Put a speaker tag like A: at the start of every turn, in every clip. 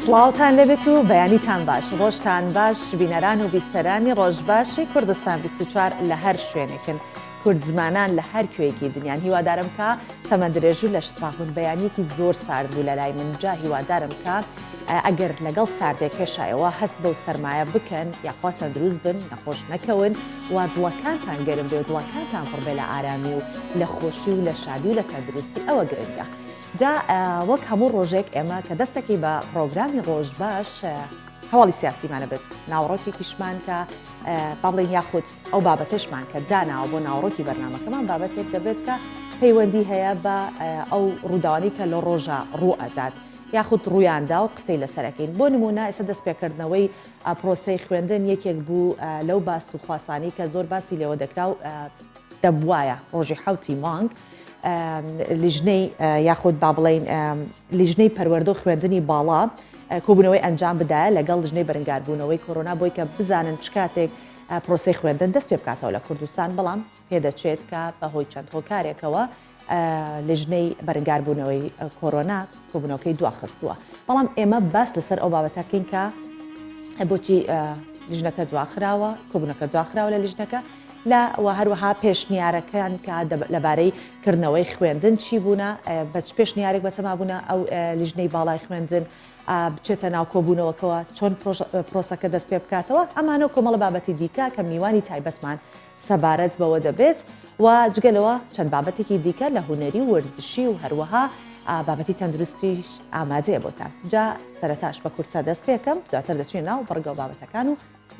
A: سڵاوتان لەبێت و بەیانیتان باش ڕۆژتان باش بینەران و بیستەرانی ڕۆژباشی کوردستان 24 لە هەر شوێنێکن کورد زمانان لە هەر کوێیەکی دنیان هیوادارم کە تەمەندرێژ و لەش ساغون بەیانیەکی زۆر سارد بوو لە لای من جا هیوادارم کە ئەگەر لەگەڵ ساردێک کێشایەوە هەست بەو سەرمایە بکەن یاخوا چەند دروست بن نەخۆش نەکەون و دڵەکانتان گەرم بێ و دڵەکانتان پڕ بێ لە ئارامی و لە خۆشی و لە شادی و لە تەندروستی ئەوە گرنگە. جا وەک هەموو ڕۆژێک ئێمە کە دەستێکی بە پرۆگرامی ڕۆژباش هەواڵی سیاسیمانە بێت ناوڕۆکێکیشمان کە با بڵێن یاخود ئەو بابەتەشمان کە داناوە بۆ ناوڕۆکی بەرنامەکەمان بابەتێک دەبێت کە پەیوەندی هەیە بە ئەو ڕووداوانی کە لە ڕۆژە ڕوو ئەدات یاخود ڕوویاندا و قسەی لەسەرەکەین بۆ نمونە ئێستا دەستپێکردنەوەی پرۆسەی خوێندن یەکێک بوو لەو باس و خواسانی کە زۆر باسی لێوە دەکرا و دەبوایە ڕۆژی حوتی مانگ لیژنەی یاخود با بڵێن لیژنەی پەروەردە و خوێندنی باڵا کۆبوونەوەی ئەنجام بدایە لەگەڵ لیژنەی بەرەنگاربوونەوەی کۆرۆنا بۆی کە بزانن چ کاتێک پرۆسەی خوێندن دەست پێ بکاتەوە لە کوردستان بەڵام پێدەچێت کە بەهۆی چەند هۆکارێکەوە لیژنەی بەرەنگاربوونەوەی کۆرۆنا کۆبوونەوەکەی دواخستووە بەڵام ئێمە باس لەسەر ئەو بابەتەکەین کە بۆچی لیژنەکە دواخراوە کۆبوونەکە دواخراوە لە لیژنەکە و هەروەها پێشنیارەکان کە لەبارەی کردنەوەی خوێندن چی بوونە بەچ پێشنیارێک بەتەما بوونە ئەو لیژنەی باڵای خوێندن بچێتە ناو کۆبوونەوەکەوە چۆن پرۆسەکە دەست پێ بکاتەوە ئەمانە کۆمەڵە بابەتی دیکە کە میوانی تایبەتمان سەبارەت بەوە دەبێت و جگەلەوە چەند بابەتێکی دیکە لە هونەری و وەرزشی و هەروەها بابەتی تەندروستیش ئامادەیە بۆتان جا سەرەتاش بە کورتە دەست پێکەم دواتر دەچین ناو بەڕگە و بابەتەکان و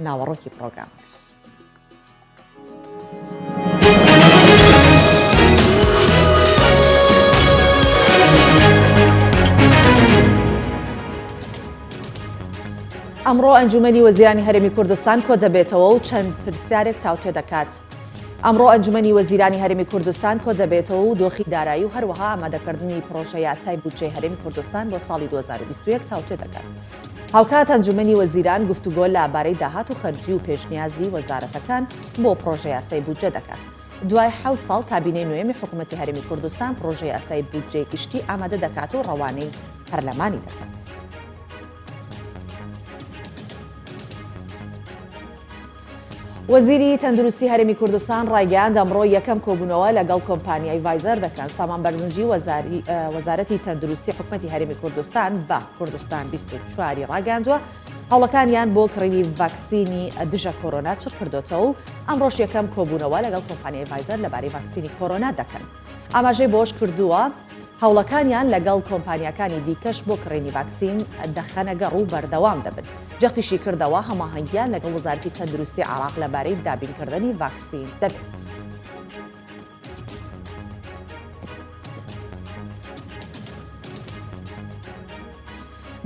A: ناوەڕۆکی پرۆگرام. ئەمڕۆ ئەنجومەنی وەزیرانی هەرێمی کوردستان کۆ دەبێتەوە و چەند پرسیارێک تاوتێ دەکات. ئەمڕۆ ئەنجومەنی وەزیرانی هەرێمی کوردستان کۆ دەبێتەوە و دۆخی دارایی و هەروەها ئامادەکردنی پرۆژە یاسای بودجەی هەرێمی کوردستان بۆ ساڵی 2021 تاوتێ دەکات. هاوکات ئەنجومەنی وەزیران گفتوگۆ لەبارەی داهات و خەرجی و پێشنیازی وەزارەتەکان بۆ پرۆژە یاسای بودجە دەکات. دوای 7 ساڵ کابینەی نوێمی حکوومەتی هەرێمی کوردستان پرۆژە یاسای بودجەی گشتی ئامادە دەکات و ڕەوانەی پەرلەمانی دەکات. وەزیری تەندروستی هەرێمی کوردستان ڕایگەیاند ئەمڕۆ یەکەم کۆبوونەوە لەگەڵ کۆمپانیای ڤایزەر دەکەن. سامان بەرزنجی وەزارەتی تەندروستی حکوومەتی هەرێمی کوردستان بە کوردستان 24 ڕاگەاندووە هەوڵەکانیان بۆ کڕینی ڤاکسینی دژە کۆرۆنا چڕ کردوتەوە و ئەمڕۆژ یەکەم کۆبوونەوە لەگەڵ کۆمپانیای ڤایزەر لەبارەی ڤاکسینی کۆرۆنا دەکەن. ئاماژەی بۆش کردووە هەوڵەکانیان لەگەڵ کۆمپانیەکانی دیکەش بۆ کڕینی ڤاکسین دەخەنەگەڕ و بەردەوام دەبن. جەختیشی کردەوە هەماهەنگیان لەگەڵ وەزارەتی تەندروستی عێراق لەبارەی دابینکردنی ڤاکسین دەبێت.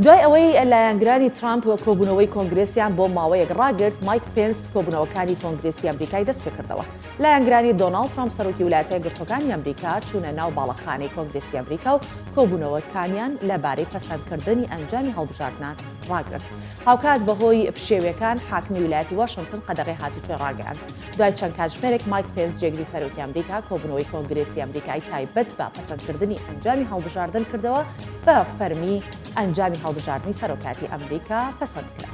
A: دوای ئەوەی لایەنگرانی ترامپ و کۆبوونەوەی کۆنگرێسیان بۆ ماوەیەک ڕاگرت مایک پێنس کۆبوونەوەکانی کۆنگرێسی ئەمریکای دەست پێ کردەوە. لایەنگرانی دۆناڵد ترامپ سەرۆکی ویلایەتە یەکگرتووەکانی ئەمریکا چوونە ناو باڵەخانەی کۆنگرێسی ئەمریکا و کۆبوونەوەکانیان لەبارەی پەسەندکردنی ئەنجامی هەڵبژاردنان ڕاگرت. هاوکات بەهۆی پشێویەکان حاکمی ویلایەتی واشنگتن قەدەغی هاتوچۆ ڕاگەاند. دوای چەند کاتژمێرێک مایک پێنس جێگری سەرۆکی ئەمریکا کۆبوونەوەی کۆنگرێسی ئەمریکای تایبەت بە پەسەندکردنی ئەنجامی هەڵبژاردن کردەوە بە فەرمی ئەنجامی هەڵبژاردننی سەرۆکاتی ئەمریکا پەسەند کرا.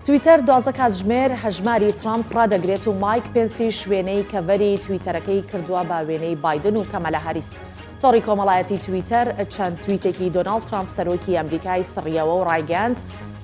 A: تویتەر 12 کاتژمێر هەژماری ترامپ ڕادەگرێت و مایک پێنسی شوێنەی کەڤەری تویتەرەکەی کردووە بە وێنەی بایدن و کەمەلا هەریس. تۆڕی کۆمەڵایەتی تویتەر چەند تویتێکی دۆناڵد ترامپ سەرۆکی ئەمریکای سڕیەوە و ڕایگەاند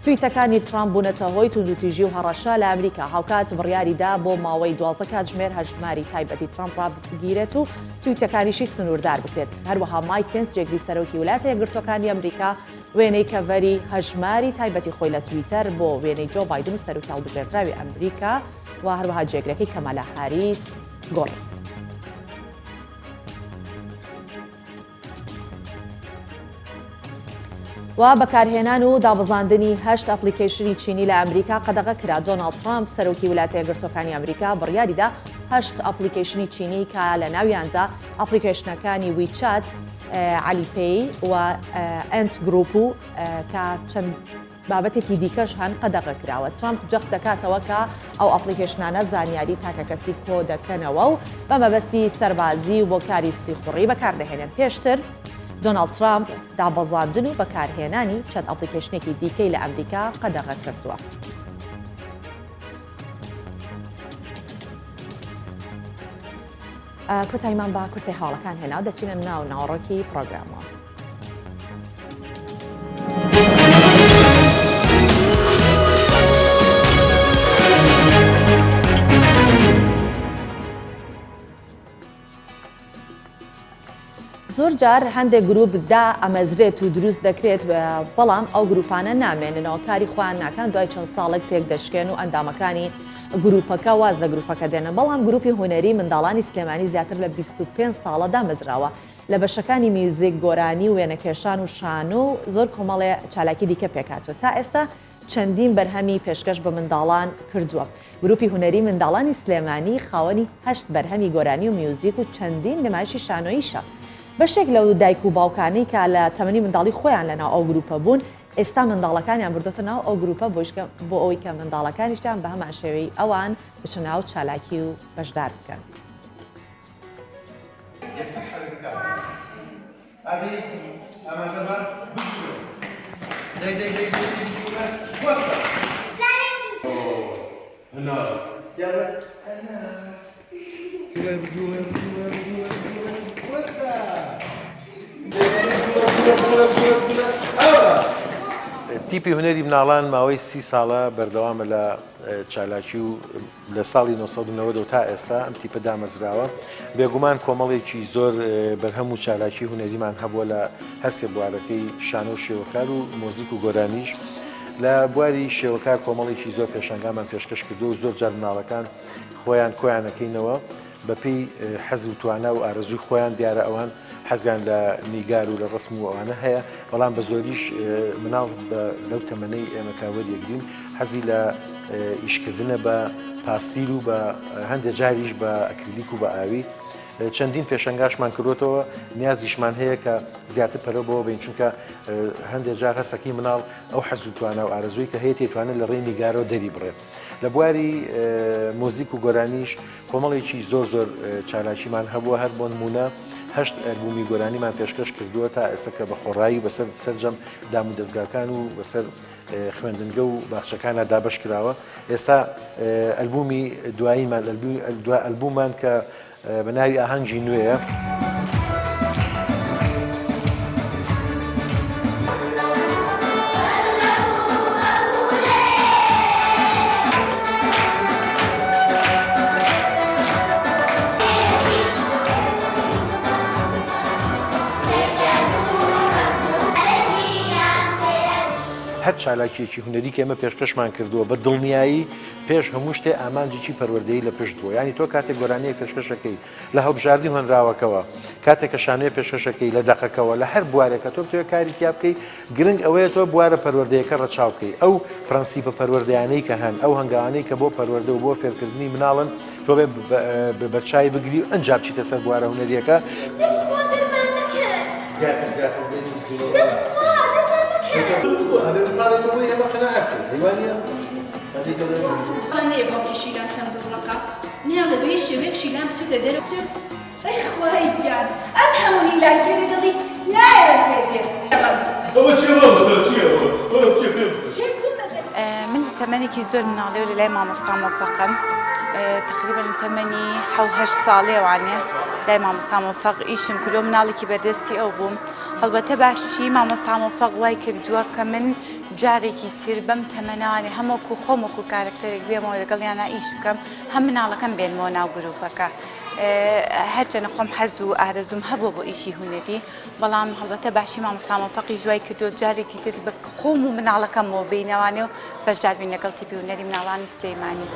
A: تویتەکانی ترامپ بوونەتە هۆی توندوتیژی و هەڕەشە لە ئەمریکا. هاوکات بڕیاریدا بۆ ماوەی 12 کاتژمێر هەژماری تایبەتی ترامپ ڕابگیرێت و تویتەکانیشی سنووردار بکرێت. هەروەها مایک پێنس جێگری سەرۆکی ویلایەتە یەکگرتووەکانی ئەمریکا وێنەی کەڤەری هەژماری تایبەتی خۆی لە تویتەر بۆ وێنەی جۆ بایدن و سەرۆکی هەڵبژێردراوی ئەمریکا و هەروەها جێگرەکەی کەمەلا هاریس گۆڕی. و بەکارهێنان و دابەزاندنی 8 ئەپلیکیشنی چینی لە ئەمریکا قەدەغە کرا. دۆناڵد ترامپ سەرۆکی ویلایەتە یەکگرتووەکانی ئەمریکا بڕیاریدا 8 ئەپلیکیشنی چینی کە لە ناویاندا ئەپلیکیشنەکانی ویچات، علیپەی و ئەنت گروپ و کە چەند بابەتێکی دیکەش هەن قەدەغە کراوە ترامپ جەخت دەکاتەوە کە ئەو ئەپلیکیشنانە زانیاری تاکە کەسی کۆ دەکەنەوە و بە مەبەستی سەربازی و بۆ کاری سیخوڕی بەکاردەهێنن. پێشتر دۆناڵد ترامپ دابەزاندن و بەکارهێنانی چەند ئەپلیکیشنێکی دیکەی لە ئەمریکا قەدەغە کردووە. کۆتاییمان با کورتەی هاوڵەکان هێنا و دەچینە ناو ناوەڕۆکی پرۆگرامەوە. زۆر جار هەندێک گروپ ئەمەزرێت و دروست دەکرێت بەڵام ئەو گروپانە نامێننەوە کاری خۆیان ناکەن دوای چەند ساڵێک تێک دەشکێن و ئەندامەکانی گروپەکە واز لە گروپەکە دێنن. بەڵام گروپی هونەری منداڵانی سلێمانی زیاتر لە 25 ساڵە دامەزراوە لە بەشەکانی میوزیک، گۆرانی و وێنەکێشان و شانۆ و زۆر کۆمەڵێ چالاکی دیکە پێکاتوە. تا ئێستا چەندین بەرهەمی پێشکەش بە منداڵان کردووە. گروپی هونەری منداڵانی سلێمانی خاوەنی 8 بەرهەمی گۆرانی و میوزیک و چەندین نمایشی شانۆییشە. بەشێک لەو دایک و باوکانەی کە لە تەمەنی منداڵی خۆیان لەناو ئەو گروپە بوون ئێستا منداڵەکانیان بردۆتە ناو ئەو گروپە بۆ ئەوەی کە منداڵەکانیشتیان بە هەمان شێوەی ئەوان بچن ناو چالاکی و بەشدار بکەن.
B: تیپی هونەری مناڵان ماوەی 30 ساڵە بەردەوامە لە چالاکی و لە ساڵی 1990 تا ئێستا ئەم تیپە دامەزراوە. بێگومان کۆمەڵێکی زۆر بەرهەم و چالاکی هونەریمان هەبووە لە هەرسێ بوارەکەی شانۆ و شێوەکار و مۆزیک و گۆرانیش. لە بواری شێوەکار کۆمەڵێکی زۆر پێشەنگامان پێشکەش کردو و زۆر جار مناڵەکان خۆیان کۆیانەکەینەوە بەپێی حەز و توانە و ئارەزوی خۆیان دیارە ئەوان حەزیان لە نیگار و لە ڕسم و ئەوانە هەیە. بەڵام بە زۆریش مناڵ لەو تەمەنەی ئێمە کاوەریەکدین حەزی لە ئیشکردنە بە پاستیل و بە هەندێک جاریش بە ئەکریلیک و بە ئاوی. چەندین پێشەنگاشمان کردوتەوە نیازیشمان هەیە کە زیاتر پەرە بەوە بین چونکە هەندێک جار هەسەکی مناڵ ئەو حەز و توانە و ئارەزوی کە هەیە تێتوانێت لە ڕێی نیگارەوە دەری بڕێت. لە بواری مۆزیک و گۆرانیش کۆمەڵێکی زۆر زۆر چالاکیمان هەبووە. هەر بۆ نمونە 8 ئەلبومی گۆرانیمان پێشکەش کردووە تا ئێستا کە بە خۆڕایی بەسەر سەرجەم دام و دەستگاکان و بەسەر خوێندنگە و باخچەکانە دابەش کراوە. ئێستا ئەلبومی دواییمان ئەلبومان کە بە ناوی ئاهەنگی نوێیە. هەر چالاکیەکی هونەری کە ئێمە پێشکەشمان کردووە بە دڵنیایی پێش هەموو شتێ ئامانجێکی پەروەردەیی لە پشت بووە. یعنی تۆ کاتێک گۆرانەیە پێشکەشەکەی لە هەڵبژاردی هۆنراوەکەوە، کاتێک کە شانۆیە پێشکەشەکەی لە دەقەکەوە لە هەر بوارێکە تۆ بتوێت کاری تیا بکەی گرنگ ئەوەیە تۆ بوارە پەروەردەیەکە ڕەچاو بکەی. ئەو پرەنسیپە پەروەردەیانەی کە هەن ئەو هەنگاوانەی کە بۆ پەروەردە و بۆ فێرکردنی مناڵن تۆ بێ بەرچای بگری و ئەنجا بچیتە سەر بوارە هونەریەکە.
C: قانەیە باوکی شیلان چەند دڵەکە نیا لە بەی شێوەیەک شیلان بچووکە دەرەچێت ئەی خوای گیان ئەم هەموو هیلاکێنی دڵی نایە فێدێ
D: ئەوە چیە بەڵە چیە
E: من لە تەمەنێکی زۆر مناڵێ و لە لای مامۆستا مۆفەقم تقریبا لە تەمەنی 7-8 ساڵێوانێ لای مامۆستا مۆفەق ئیشم کردو مناڵێکی بەدەستی ئەو بووم. هەڵبەتە باشی مامۆستا مۆفەق وای کردووە کە من جارێکی تر بەم تەمەناوانێ هەمووکو خۆمەکو کارکتەرێک بێمەوە لەگەڵیانە ئیش بکەم هەم مناڵەکەم بێنمەوە ناو گرۆپەکە. هەرچەنە خۆم حەز و ئارەزوم هەبوو بۆ ئیشی هونەری بەڵام هەڵبەتە باشی مامۆستا مۆفەقی جوای کردو جارێکی تر بە خۆم و مناڵەکەمەوە بینەوانێ و بەشدار بین لەگەڵ تیپی هونەری مناڵانی سلێمانی.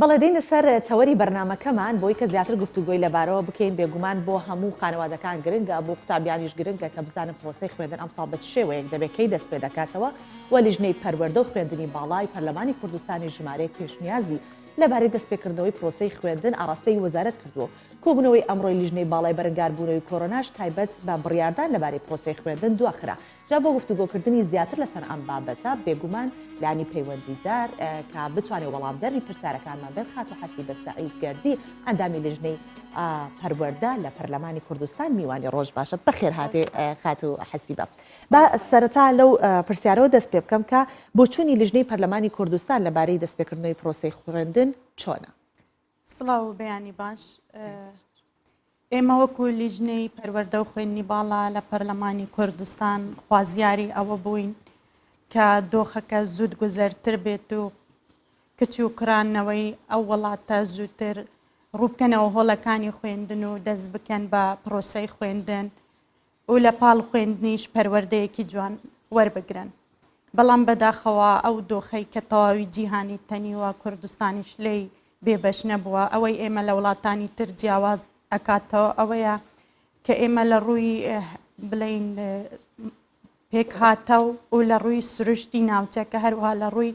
A: بەڵێ دێنە سەر تەوەری بەرنمەکەمان بۆی کە زیاتر گفتوگۆی لەبارەوە بکەین بێگومان بۆ هەموو خانەوادەکان گرنگە بۆ قوتابیانیش گرنگە کە بزانم پرۆسەی خوێندن ئەمساڵ بە چ شێوەیەک دەبێت کەی دەست پێ دەکاتەوە و لیژنەی پەروەردە و خوێندنی باڵای پەرلەمانی کوردستانی ژمارەیەک پێشنیازی لەبارەی دەستپێکردنەوەی پرۆسەی خوێندن ئاڕاستەی وەزارەت کردووە کۆبوونەوەی ئەمڕۆی لیژنەی باڵای بەرەنگاربوونەوەی کۆرۆناش تایبەت بە بڕیاردان لەبارەی پرۆسەی خوێندن دواخرا جا بۆ گفتوگۆکردنی زیاتر لەسەر ئەم بابەتە بێگومان لانی پەیوەندیدار کە بتوانێت وەڵامدەری پرسیارەکانمان بخات و حەسی بە سەعید گەردی ئەندامی لیژنەی پەروەردە لە پەرلەمانی کوردستان میوانی ڕۆژ باشە بەخێر هاتێ خات و حەسیبە با سەرەتا لەو پرسیارەوە دەست پێ بکەم کە بۆچوونی لیژنەی پەرلەمانی کوردستان لەبارەی دەستپێکردنەوەی پرۆسەی خوێندن چۆنە؟
F: سڵاو و بەیانی باش ئێمە وەکو لیژنەی پەروەردە و خوێندنی باڵا لە پەرلەمانی کوردستان خوازیاری ئەوە بووین کە دۆخەکە زود گوزەرتر بێت و کچ و کرانەوەی ئەو وڵاتە زووتر ڕووبکەنەوە هۆڵەکانی خوێندن و دەست بکەن بە پرۆسەی خوێندن و لە پاڵ خوێندنیش پەروەردەیەکی جوان وەربگرن بەڵام بەداخەوە ئەو دۆخەی کە تەواوی جیهانی تەنیوە کوردستانیش لێی بێبەش نەبووە ئەوەی ئێمە لە وڵاتانی تر جیاواز ئەکاتەوە ئەوەیە کە ئێمە لە ڕووی بڵین پێک هاتە و لە ڕووی سروشتی ناوچەکە هەروها لە ڕووی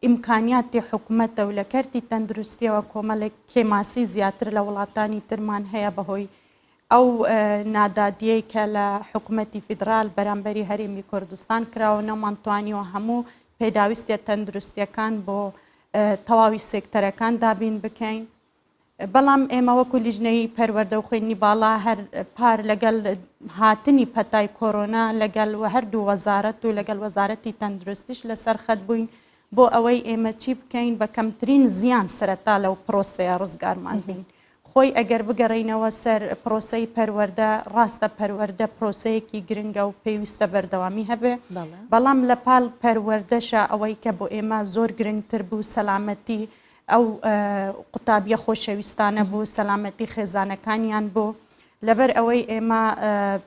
F: ئیمکانیاتی حکوومەتە و لە کەرتی تەندروستیەوە کۆمەڵێک کێماسی زیاتر لە وڵاتانی ترمان هەیە بەهۆی ئەو نادادیەی کە لە حکوومەتی فیدرال بەرامبەری هەرێمی کوردستان کراوە نەمانتوانیەوە هەموو پێداویستە تەندروستیەکان بۆ تەواوی سێکتەرەکان دابین بکەین بەڵام ئێمە وەکو لیژنەی پەروەردە و خوێندنی باڵا هەر پار لەگەڵ هاتنی پەتای کۆرۆنا لەگەڵ هەردوو وەزارەت و لەگەڵ وەزارەتی تەندروستیش لەسەر خەت بووین بۆ ئەوەی ئێمە چی بکەین بە کەمترین زیان سەرەتا لەو پرۆسەیە ڕزگارمان بین خۆی ئەگەر بگەڕینەوە سەر پرۆسەی پەروەردە ڕاستە پەروەردە پرۆسەیەکی گرنگە و پێویستە بەردەوامی هەبێ بەڵام لە پاڵ پەروەردەشە ئەوەی کە بۆ ئێمە زۆر گرنگتر بوو سەلامەتی ئەو قوتابیە خۆشەویستانە بوو سەلامەتی خێزانەکانیان بوو لەبەر ئەوەی ئێمە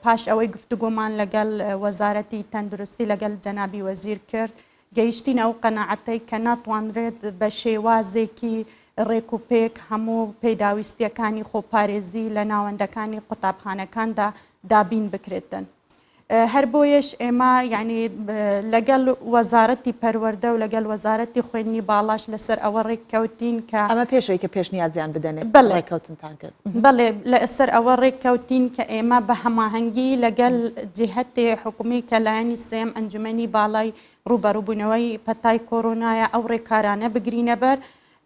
F: پاش ئەوەی گفتوگۆمان لەگەڵ وەزارەتی تەندروستی لەگەڵ جەنابی وەزیر کرد گەیشتین ئەو قەناعەتەی کە ناتوانرێت بە شێوازێکی ڕێکوپێک هەموو پێداویستیەکانی خۆپارێزی لە ناوەندەکانی قوتابخانەکاندا دابین بکرێتن هەر بۆیش ئێمە یعنی لەگەڵ وەزارەتی پەروەردە و لەگەڵ وەزارەتی خوێندنی باڵاش لەسەر ئەوە ڕێککەوتین کە
A: ئەمە پێشەوەی کە پێشنیازیان بدەنێت ڕێککەوتنتان کرد
F: بەڵێ لەسەر ئەوە ڕێککەوتین کە ئێمە بە هەماهەنگی لەگەڵ جهەتی حکومی کە لایەنی سێم ئەنجومەنی باڵای ڕوبەڕووبوونەوەی پەتای کۆرۆنایە ئەو ڕێکارانە بگرینە بەر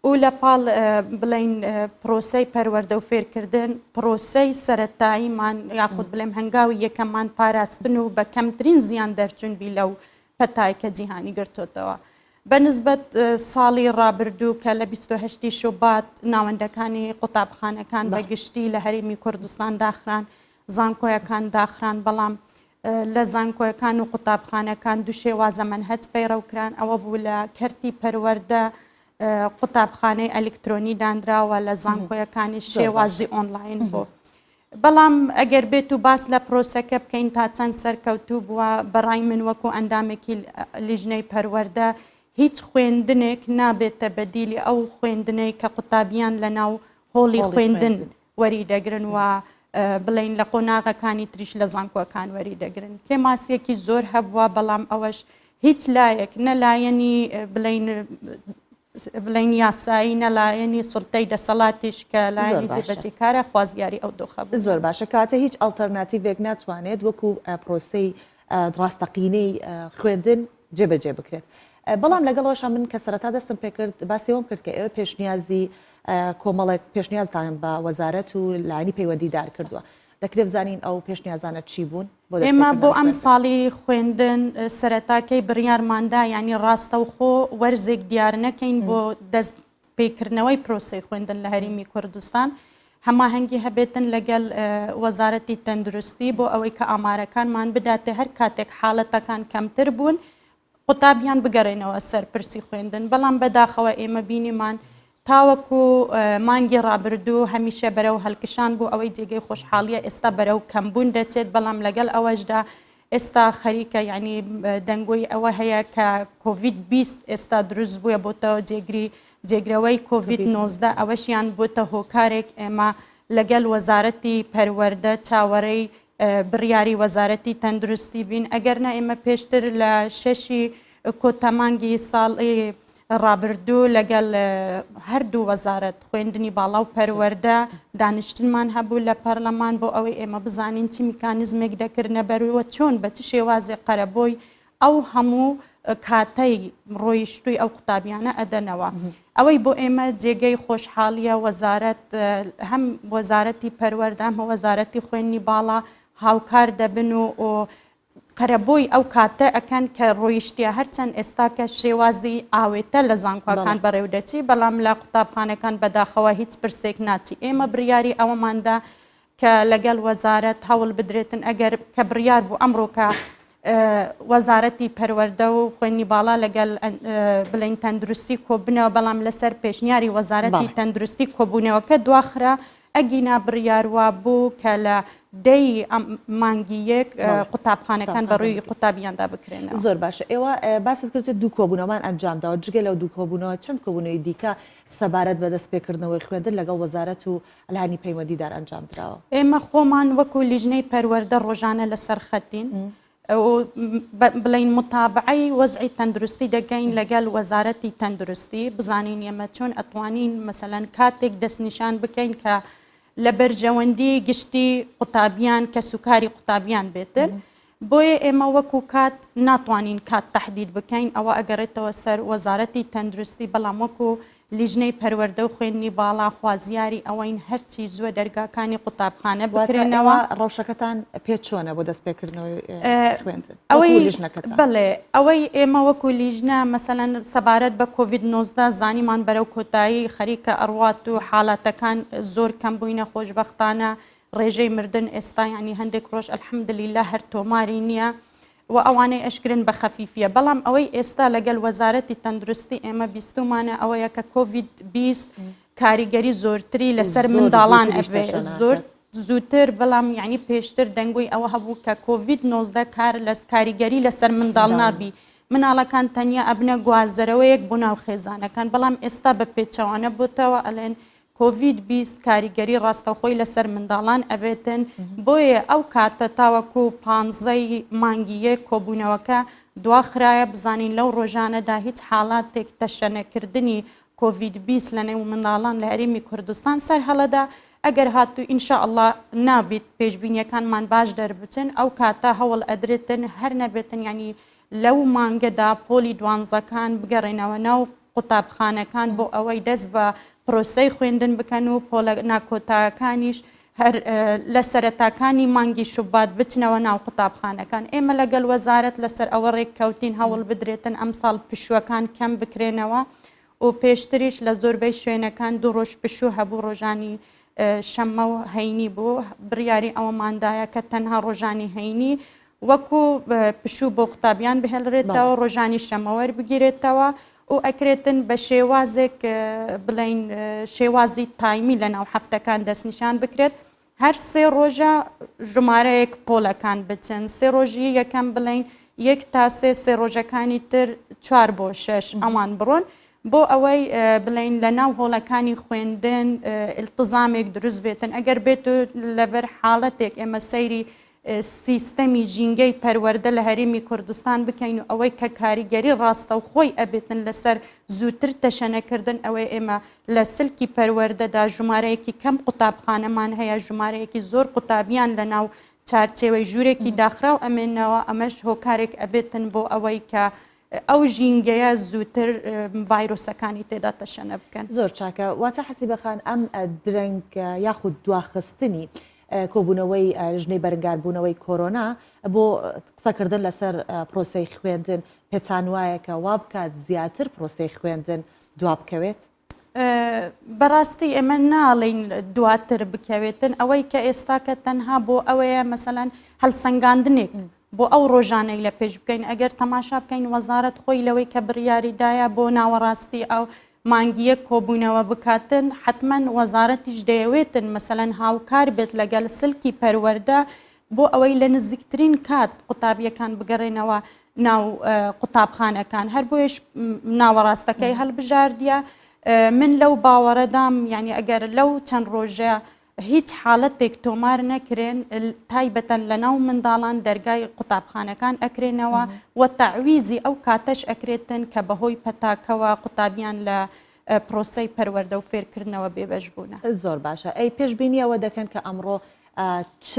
F: و لە پاڵ بڵین پرۆسەی پەروەردە و فێرکردن پرۆسەی سەرەتاییمان یاخود بڵێم هەنگاوی یەکەمان پاراستن و بە کەمترین زیان دەرچوونبی لەو پەتایکە جیهانی گرتوتەوە بە نسبەت ساڵی ڕابردوو کە لە 28 شوبات ناوەندەکانی قوتابخانەکان بەگشتی لە هەرێمی کوردستان داخران زانکۆیەکان داخران بەڵام لە زانکۆیەکان و قوتابخانەکان دوو شێوازە مەنهەج پەیڕەوکران ئەوە بوو لە کەرتی پەروەردە قوتابخانەی ئەلکترۆنی دانراوە لە زانکۆیەکانی شێوازی ئۆنلاین بوو بەڵام ئەگەر بێت و باس لە پرۆسەکە بکەین تا چەند سەرکەوتوو بووە بەڕای من وەکو ئەندامێکی لیژنەی پەروەردە هیچ خوێندنێک نابێتە بەدیلی ئەو خوێندنەی کە قوتابیان لە ناو هۆڵی خوێندن وەری دەگرن و بڵین لە قۆناغەکانی تریش لە زانکۆەکان وەری دەگرن کێماسیەکی زۆر هەبووە بەڵام ئەوەش هیچ لایەک نەلایەنی بڵین یاسایی نەلایەنی سڵتەی دەسەڵاتیش کە لایەنی جێبەجێکارە خوازیاری ئەو دۆخە بوو
A: زۆر باشە کاتە هیچ ئەڵتەرناتیڤێک ناتوانێت وەکو پرۆسەی ڕاستەقینەی خوێندن جێبەجێ بکرێت بەڵام لەگەڵەوەشە من کە سەرەتا دەستم پێ کرد باسیەوەم کرد کە ئێوە پێشنیازی کۆمەڵێک پێشنیازدان بە وەزارەت و لایەنی پەیوەندیدار کردووە دەکرێت بزانین ئەو پێشنیازانە چی بوون
F: ئێمە بۆ ئەم ساڵی خوێندن سەرەتاکەی بڕیارماندا ینی ڕاستە و خۆ وەرزێک دیار نەکەین بۆ دەست پێکردنەوەی پرۆسەی خوێندن لە هەرێمی کوردستان هەماهەنگی هەبێتن لەگەڵ وەزارەتی تەندروستی بۆ ئەوەی کە ئامارەکانمان بداتێ هەر کاتێک حاڵەتەکان کەمتر بوون قوتابیان بگەڕێنەوە سەر پرسی خوێندن بەڵام بەداخەوە ئێمە بینیمان تاوەکو مانگی ڕابردوو هەمیشە بەرەو هەلکشان بوو ئەوەی جێگەی خۆشحاڵیە ئێستا بەرەو کەمبوون دەچێت بەڵام لەگەڵ ئەوەشدا ئێستا خەریکە یعنی دەنگۆی ئەوە هەیە کە کۆڤید 20 ئێستا دروست بووە بۆتەوە جێگرەوەی کۆڤید 19 ئەوەشیان بۆتە هۆکارێک ئێمە لەگەڵ وەزارەتی پەروەردە چاوەڕێی بڕیاری وەزارەتی تەندروستی بین ئەگەرنە ئێمە پێشتر لە 6 کۆتەمانگی ساڵی ڕابردوو لەگەڵ هەردوو وەزارەت خوێندنی باڵا و پەروەردە دانیشتنمان هەبوو لە پەرلەمان بۆ ئەوەی ئێمە بزانین چی میکانیزمێک دەکردنە بەروەوە چۆن بە چ شێوازێ قەرەبۆی ئەو هەموو کاتەی ڕۆیشتووی ئەو قوتابیانە ئەدەنەوە ئەوەی بۆ ئێمە جێگەی خۆشحاڵیە وەزارەت هەم وەزارەتی پەروەردە هەم وەزارەتی خوێندنی باڵا هاوکار دەبن و قەرەبۆی ئەو کاتە ئەکەن کە ڕۆیشتیە هەرچەند ئێستا کە شێوازی ئاوێتە لە زانکۆکان بەڕێودەچی بەڵام لە قوتابخانەکان بەداخەوە هیچ پرسێک ناچی ئێمە بڕیاری ئەوەماندا کە لەگەڵ وەزارەت هەوڵ بدرێتن ئەگەر کە بڕیار بوو ئەمڕۆکە وەزارەتی پەروەردە و خوێندنی باڵا لەگەڵ بڵین تەندروستی کۆبنەوە بەڵام لەسەر پێشنیاری وەزارەتی تەندروستی کۆبوونەوەکە دواخرا ئەگینا بڕیاروا بوو کە لە دەی مانگی یەک قوتابخانەکان بەڕووی قوتابیاندا بکرێنەوە.
A: زۆر باشە ئێوە باست کرد دوو کۆبوونەوەمان ئەنجامداوە جگە لەو دوو کۆبوونەوە چەند کۆبوونەوەی دیکە سەبارەت بە دەستپێکردنەوەی خوێندن لەگەڵ وەزارەت و ئەلانی پەیوەندیدار ئەنجام درراوە.
F: ئێمە خۆمان وەکو لیژنەی پەروەردە ڕۆژانە لەسەر خەتین بڵین متابعی وەزعی تەندروستی دەگەین لەگەڵ وەزارەتی تەندروستی بزانین ئێمە چۆن ئەتوانین مەسەلەن کاتێک دەستنیشان بکەین کە لە بەرجەوەندی گشتی قوتابیان کە سوکاری قوتابیان بێتن بۆیە ئێمە وەکو کات ناتوانین کات تەحدید بکەین ئەوە ئەگەڕێتەوە سەر وەزارەتی تەندروستی بەڵام وەکو لیژنەی پەروەردە و خوێندنی باڵا خوازیاری ئەوەین هەرچی زووە دەرگاکانی قوتابخانە بکرێنەوە.
A: ڕەوشەکەتان پێ چۆنە بۆ دەستپێکردنەوەی خوێندن
F: بڵێ ئەوەی ئێمە وەکو لیژنە مەسەلەن سەبارەت بە کۆڤید 19 زانیمان بەرەو کۆتایی خەریکە ئەڕوات و حاڵاتەکان زۆر کەم بووینە خۆشبەختانە ڕێژەی مردن ئێستا ینی هەندێک ڕۆژ ئەلحەمدولیللا هەر تۆماری نییە و ئەوانەی ئەشکرن بە خەفیفیە بەڵام ئەوەی ئێستا لەگەڵ وەزارەتی تەندروستی ئێمە بیستمانە ئەوەیە کە کۆڤید 20 کاریگەری زۆرتری لەسەر منداڵان ئەبێ زۆر زووتر بەڵام یعنی پێشتر دەنگۆی ئەوە هەبوو کە کۆڤید 19 کار لە کاریگەری لەسەر منداڵ نابی مناڵەکان تەنیا ئەبنە گوازەرەوەیەک بۆ ناو خێزانەکان بەڵام ئێستا بە پێچەوانە بۆتەوە ئەلێن کۆڤید 20 کاریگەری ڕاستەخۆی لەسەر منداڵان ئەبێتن بۆیە ئەو کاتە تاوەکو 15 مانگی یەک کۆبوونەوەکە دواخرایە بزانین لەو ڕۆژانەدا هیچ حاڵاتێک تەشەنەکردنی کۆڤید 20 لە نێو منداڵان لە هەرێمی کوردستان سەر هەڵەدا ئەگەر هاتوو ئینشاءالله نابێت پێشبینیەکانمان باش دەربچن ئەو کاتە هەوڵ ئەدرێتن هەر نەبێتن ینی لەو مانگەدا پۆلی دوانزەکان بگەڕێنەوە ناو قوتابخانەکان بۆ ئەوەی دەست بە پرۆسەی خوێندن بکەن و پۆلە ناکۆتایەکانیش هەر لە سەرەتاکانی مانگی شوبات بچنەوە ناو قوتابخانەکان ئێمە لەگەڵ وەزارەت لەسەر ئەوە ڕێککەوتین هەوڵ بدرێتن ئەمساڵ پشوەکان کەم بکرێنەوە و پێشتریش لە زۆربەی شوێنەکان دوو ڕۆژ پشوو هەبوو ڕۆژانی شەممە و هەینی بوو بڕیاری ئەوەماندایە کە تەنها ڕۆژانی هەینی وەکو پشوو بۆ قوتابیان بهێڵرێتەوە ڕۆژانی شەمەوەەر بگیرێتەوە و ئەکرێتن بە شێوازێک بڵین شێوازی تایمی لە ناو هەفتەکان دەستنیشان بکرێت هەر سێ ڕۆژە ژمارەیەک پۆلەکان بچن سێ ڕۆژی یەکەم بڵین یەک تا سێ ڕۆژەکانی تر 4 بۆ 6 ئەمان بڕۆن بۆ ئەوەی بڵین لە ناو هۆڵەکانی خوێندن ئیلتزامێک دروست بێتن ئەگەر بێت و لەبەر حاڵەتێک ئێمە سەیری سیستەمی ژینگەی پەروەردە لە هەرێمی کوردستان بکەین و ئەوەی کە کاریگەری ڕاستە و خۆی ئەبێتن لەسەر زووتر تەشەنەکردن ئەوەی ئێمە لە سلکی پەروەردەدا ژمارەیەکی کەم قوتابخانەمان هەیە ژمارەیەکی زۆر قوتابیان لە ناو چارچێوەی ژوورێکی داخراو ئەمێنەوە ئەمەش هۆکارێک ئەبێتن بۆ ئەوەی کە ئەو ژینگەیە زووتر ڤایرۆسەکانی تێدا تەشەنە بکەن.
A: زۆر چاکە واتە حەسی بەخان ئەم درەنگ یاخود دواخستنی کۆبوونەوەی ژنەی بەرگاربوونەوەی کۆرۆنا بۆ قسەکردن لەسەر پرۆسەی خوێندن پێچان وایە کە وا بکات زیاتر پرۆسەی خوێندن دوا بکەوێت؟
F: بەڕاستی ئێمە ناڵین دواتر بکەوێتن ئەوەی کە ئێستا کە تەنها بۆ ئەوەیە مەسەلەن هەڵسەنگاندنێک بۆ ئەو ڕۆژانەی لە پێش بکەین ئەگەر تەماشا بکەین وەزارەت خۆی لەوەی کە بڕیاریدایە بۆ ناوەڕاستی ئەو مانگیە کۆبوونەوە بکاتن حتمما وەزارەتیش دەیەوێتن مەسەلەن هاوکار بێت لەگەڵ سلکی پەروەردە بۆ ئەوەی لە نزیکترین کات قوتابیەکان بگەڕێنەوە ناو قوتابخانەکان هەر بۆیش ناوەڕاستەکەی هەڵبژاردیە من لەو باوەڕەدام یعنی ئەگەر لەو چەند ڕۆژە هیچ حاڵەتێک تۆمار نەکرێن تایبەتەن لە ناو منداڵان دەرگای قوتابخانەکان ئەکرێنەوە و تەعویزی ئەو کاتەش ئەکرێتن کە بەهۆی پەتاکەوە قوتابیان لە پرۆسەی پەروەردە و فێرکردنەوە بێبەش بوونە.
A: زۆر باشە ئەی پێشبینیەوە دەکەن کە ئەمڕۆ چ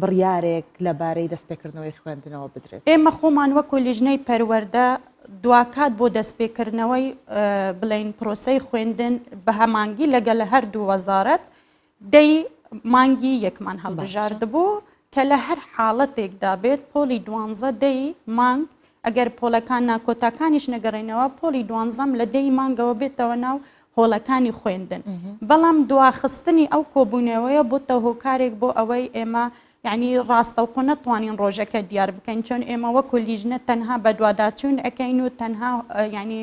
A: بڕیارێک لەبارەی دەستپێکردنەوەی خوێندنەوە بدرێت.
F: ئێمە خۆمان وەکو لیژنەی پەروەردە دواکات بۆ دەستپێکردنەوەی بڵین پرۆسەی خوێندن بە هەمانگی لەگەل لە هەردوو وەزارەت دەی مانگی یەکمان هەڵبژارد بوو کە لە هەر حاڵەتێکدا بێت پۆلی 12 دەی مانگ ئەگەر پۆلەکان ناکۆتاکانیش نەگەڕێنەوە پۆلی 12 لە دەی مانگەوە بێتەوە ناو هۆڵەکانی خوێندن بەڵام دواخستنی ئەو کۆبوونەوەیە بۆتە هۆکارێک بۆ ئەوەی ئێمە یعنی ڕاستەوخۆ نەتوانین ڕۆژەکە دیار بکەین چۆن ئێمە وەکو لیژنە تەنها بە دوواداچوون ئەەکەین و تەنها ینی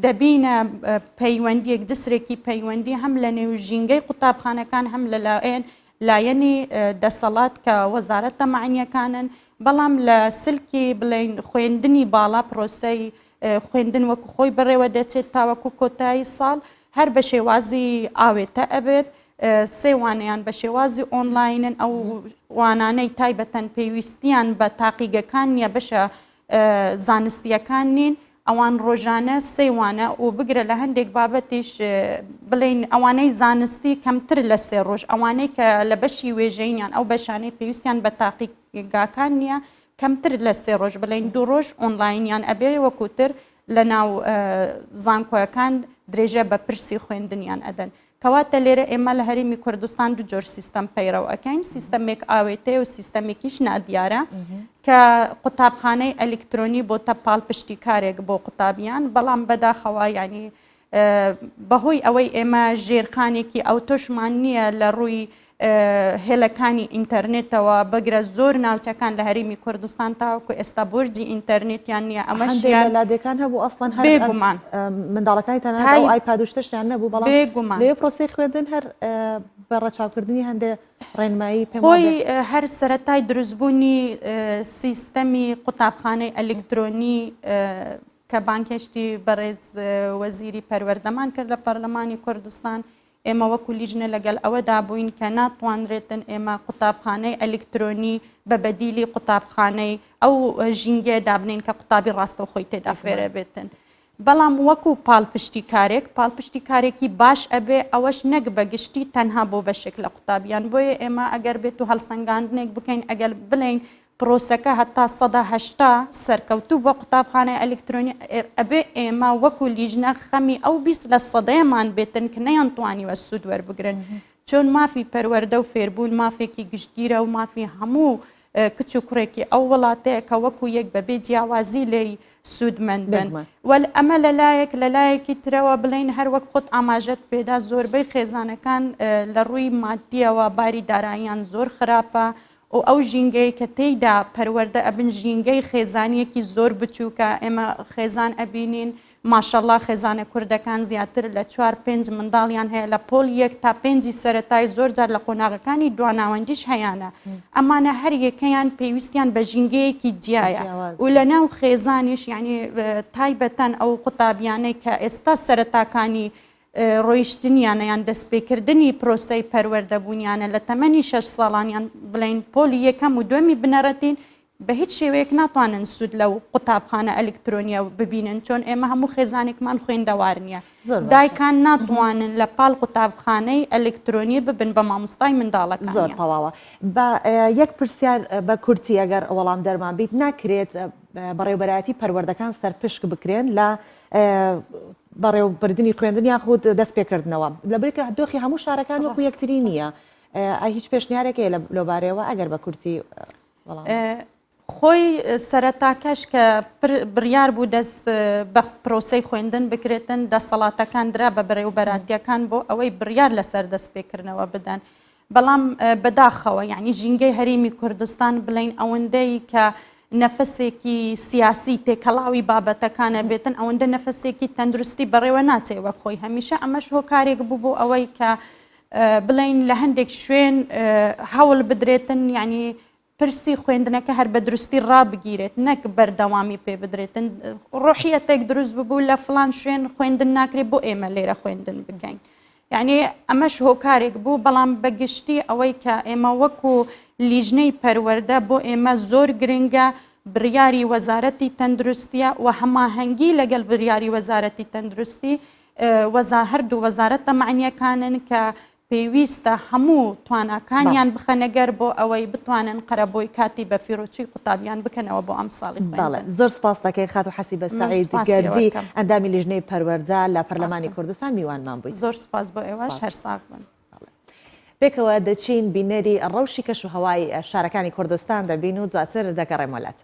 F: دەبینە پەیوەندیەک جسرێکی پەیوەندی هەم لە نێو ژینگەی قوتابخانەکان هەم لەلایەن لایەنی دەسەڵات کە وەزارەتە معنیەکانن بەڵام لە سلکی بڵین خوێندنی باڵا پرۆسەی خوێندن وەکو خۆی بڕێوە دەچێت تاوەکو کۆتایی ساڵ هەر بە شێوازی ئاوێتە ئەبێت سێ وانەیان بە شێوازی ئۆنلاینن ئەو وانانەی تایبەتەن پێویستیان بە تاقیگەکان نیە بەشە زانستیەکان نین ئەوان ڕۆژانە سێوانە و بگرە لە هەندێک بابەتیش بڵین ئەوانەی زانستی کەمتر لە سێ ڕۆژ ئەوانەی کە لە بەشی وێژەینیان ئەو بەشانەی پێویستیان بە تاقیگاکان نییە کەمتر لە سێ ڕۆژ بڵین 2 ڕۆژ ئۆنلاینیان ئەبێ وەکوتر لە ناو زانکۆیەکان درێژە بە پرسی خوێندنیان ئەدەن کەواتە لێرە ئێمە لە هەرێمی کوردستان دو جۆر سیستەم پەیڕەو ئەەکەین سیستەمێک ئاوێتەیە و سیستەمێکیش نادیارە کە قوتابخانەی ئەلکترۆنی بۆ تەپاڵ پشتی کارێک بۆ قوتابیان بەڵام بەداخەوە ینی بەهۆی ئەوەی ئێمە ژێرخانێکی ئەو تۆشمان نییە لە ڕووی هێلەکانی ئینتەرنێتەوە بگرە زۆر ناوچەکان لە هەرێمی کوردستان تاوەکو ئێستا بورجی ئینتەرنێتیان نییە ئەمەشیان
A: لادەکان هەبوو ئەسڵەن
F: بێگومان
A: منداڵەکانی تەنها ئایپاد و شتیان نەبوو بەڵام
F: بێگومان
A: لێ پرۆسەی خوێندن هەر بە ڕەچاوکردنی هەندێ ڕێنمایی پێم
F: خۆی هەر سەرەتای دروستبوونی سیستەمی قوتابخانەی ئەلکترۆنی کە بانکێشتی بەڕێز وەزیری پەروەردەمان کرد لە پەرلەمانی کوردستان ئێمە وەکو لیژنە لەگەڵ ئەوەدا بووین کە ناتوانرێتن ئێمە قوتابخانەی ئەلکترۆنی بە بەدیلی قوتابخانەی ئەو ژینگە دابنین کە قوتابی ڕاستەوخۆی تێدا فێرە بێتن بەڵام وەکو پاڵپشتی کارێک پاڵپشتی کارێکی باش ئەبێ ئەوەش نەک بەگشتی تەنها بۆ بەشێک لە قوتابیان بۆیە ئێمە ئەگەر بێت و هەڵسەنگاندنێک بکەین ئەگەر بڵین پرۆسەکە هەتا 180 سەرکەوتوو بە قوتابخانەی ئەلکترۆنی ئەبێ ئێمە وەکو لیژنە خەمی ئەو 20% بێتن کە نەیانتوانیوە سوود وەربگرن چۆن مافی پەروەردە و فێربوون مافێکی گشتگیرە و مافی هەموو کچ و کوڕێکی ئەو وڵاتەیە کە وەکو یەک بەبێ جیاوازی لێی سوودمەند بن وەل ئەمە لەلایەکی ترەوە بڵین هەر وەک خۆت ئاماژەت پێدا زۆربەی خێزانەکان لە ڕووی مادیەوە باری داراییان زۆر خراپە و ئەو ژینگەی کە تێیدا پەروەردە ئەبن ژینگەی خێزانیەکی زۆر بچووکە ئێمە خێزان ئەبینین ماشەڵڵا خێزانە کوردەکان زیاتر لە 4-5 منداڵیان هەیە لە پۆل 1 تا 5 سەرەتای زۆر جار لە قۆناغەکانی دواناوەندیش هەیەە ئەمانە هەر یەکەیان پێویستیان بە ژینگەیەکی جیایە و لە ناو خێزانیش یعنی تایبەتەن ئەو قوتابیانەی کە ئێستا سەرەتاکانی ڕۆیشتنیانە یان دەستپێکردنی پرۆسەی پەروەردەبوونیانە لە تەمەنی 6 ساڵانیان بڵین پۆلی یەکەم و دومی بنەڕەتین بە هیچ شێوەیەک ناتوانن سوود لەو قوتابخانە ئەلکترۆنیە ببینن چۆن ئێمە هەموو خێزانێکمان خوێندەوار نییە دایکان ناتوانن لە پاڵ قوتابخانەی ئەلکترۆنی ببن بە مامۆستای منداڵەکان
A: زۆر تەواوە بە یەک پرسیار بە کورتی ئەگەر وەڵام دەرمان بیت ناکرێت بەڕێوبەرایەتی پەروەردەکان سەرپشک بکرێن لە بەڕێوەبردننی خوێندنیان خود دەستپێکردنەوە لەبرێکە دۆخی هەموو شارەکان وەکو یەکتری نییە هیچ پێشنیارێکی لەوبارەوە ئەگەر بە کورتی
F: خۆی سەرەتاکەش کە بڕیار بوو دەست بە پرۆسەی خوێندن بکرێتن دەسەڵاتەکان درا بە بەڕێوەبەراتیەکان بۆ ئەوەی بڕیار لەسەر دەستپێکردنەوە بدەن بەڵام بەداخەوە یعنی ژینگەی هەرێمی کوردستان بڵین ئەوەندەی کە نەفەسێکی سیاسی تێکەڵاوی بابەتەکانە بێتن ئەوەندە نەفەسێکی تەندروستی بەڕێوە ناچێت وەک خۆی هەمیشە ئەمەش هۆکارێک بوو بۆ ئەوەی کە بڵین لە هەندێک شوێن هەوڵ بدرێتن یعنی پرسی خوێندنەکە هەر بە دروستی ڕابگیرێت نەک بەردەوامی پێ بدرێتن ڕۆحیەتێک دروست ببوو لە فلان شوێن خوێندن ناکرێت بۆ ئێمە لێرە خوێندن بگەین یعنی ئەمەش هۆکارێک بوو بەڵام بەگشتی ئەوەی کە ئێمە وەکو لیژنەی پەروەردە بۆ ئێمە زۆر گرنگە بڕیاری وەزارەتی تەندروستیە و هەماهەنگی لەگەڵ بڕیاری وەزارەتی تەندروستی هەردوو وەزارەت تەمەعنیەکانن کە پێویستە هەموو تواناکانیان بخەنەگەر بۆ ئەوەی بتوانن قەرەبۆی کاتی بە فیرۆچی قوتابیان بکەنەوە بۆ ئەم ساڵی
A: باڵێ زۆر سپاس دەکەین خات و حەسی بە سەعید گەردی ئەندامی لیژنەی پەروەردە لە پەرلەمانی کوردستان میوانمان بووی
F: زۆر سپاس بۆ ئێوەش هەر ساغ بن
A: پێکەوە دەچین بینەری ڕەوشی کەش و هەوای شارەکانی کوردستان دەبین و دواتر دەگەڕێم وڵات.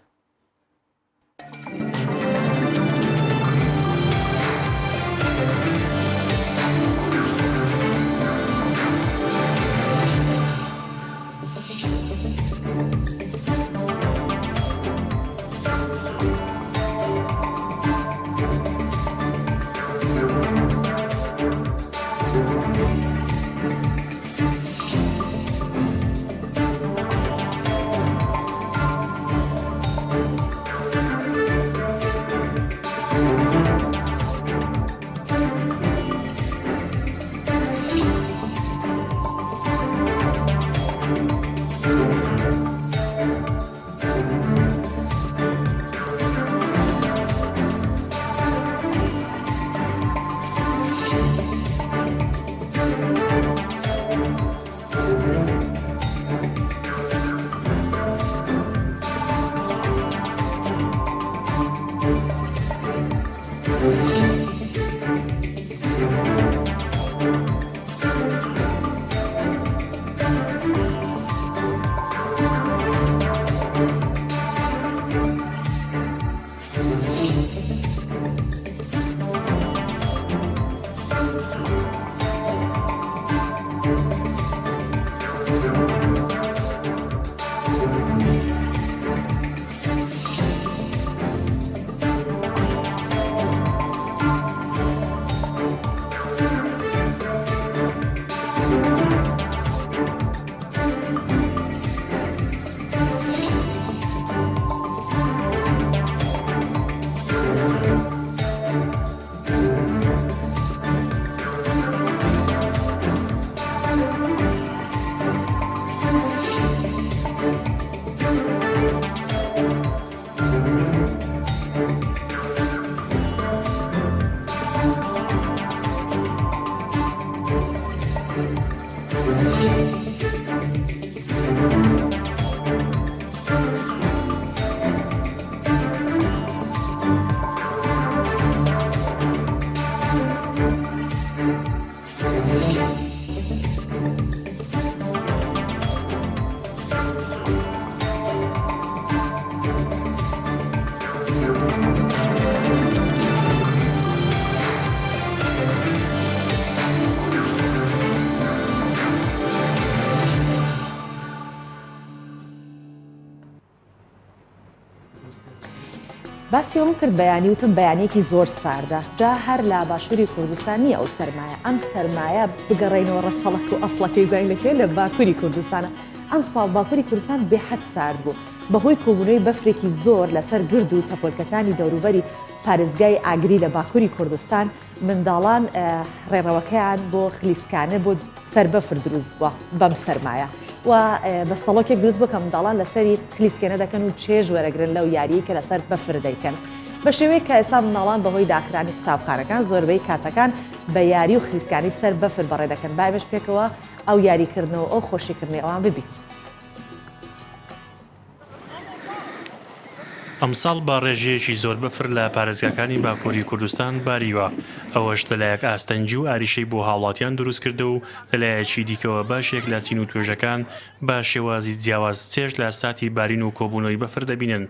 A: باسی ئەوم کرد بەیانی وتم بەیانێکی زۆر ساردە جا هەر لە باشووری کوردستانی ئەو سەرمایە ئەم سەرمایە بگەڕێنەوە ڕەچەڵک و ئەسڵەکەی زانینەکەی لە باکووری کوردستانە ئەم ساڵ باکووری کوردستان بێحەد سارد بوو بەهۆی کۆبوونەوەی بەفرێکی زۆر لەسەر گرد و تەپۆلکەکانی دەوروبەری پارێزگای ئاگری لە باکووری کوردستان منداڵان ڕێڕەوەکەیان بۆ خلیسکانە بۆ سەربەفر دروست بووە بەم سەرمایە و بەستەڵۆکێک دروست بوو کە منداڵان لەسەری خلیسکێنە دەکەن و چێژ وەرەگرن لەو یاریی کە لەسەر بەفر دەیکەن بە شێوەیە کە ئێستا منداڵان بەهۆی داخرانی قوتابخانەکان زۆربەی کاتەکان بە یاری و خلیسکانی سەر بەفر بەڕێ دەکەن بایمەش پێکەوە ئەو یاریکردنەوە ئەو خۆشیکردنی ئەوان ببین.
G: ئەمساڵ با ڕێژەیەکی زۆر بەفر لە پارێزگاکانی باکووری کوردستان باریوە ئەوەش لەلایەک ئاستەنجی و ئاریشەی بۆ هاوڵاتیان دروست کردە و لەلایەکی دیکەوە باشێک لە چین و توێژەکان با شێوازی جیاواز چێژ لە ساتی بارین و کۆبوونەوەی بەفر دەبینن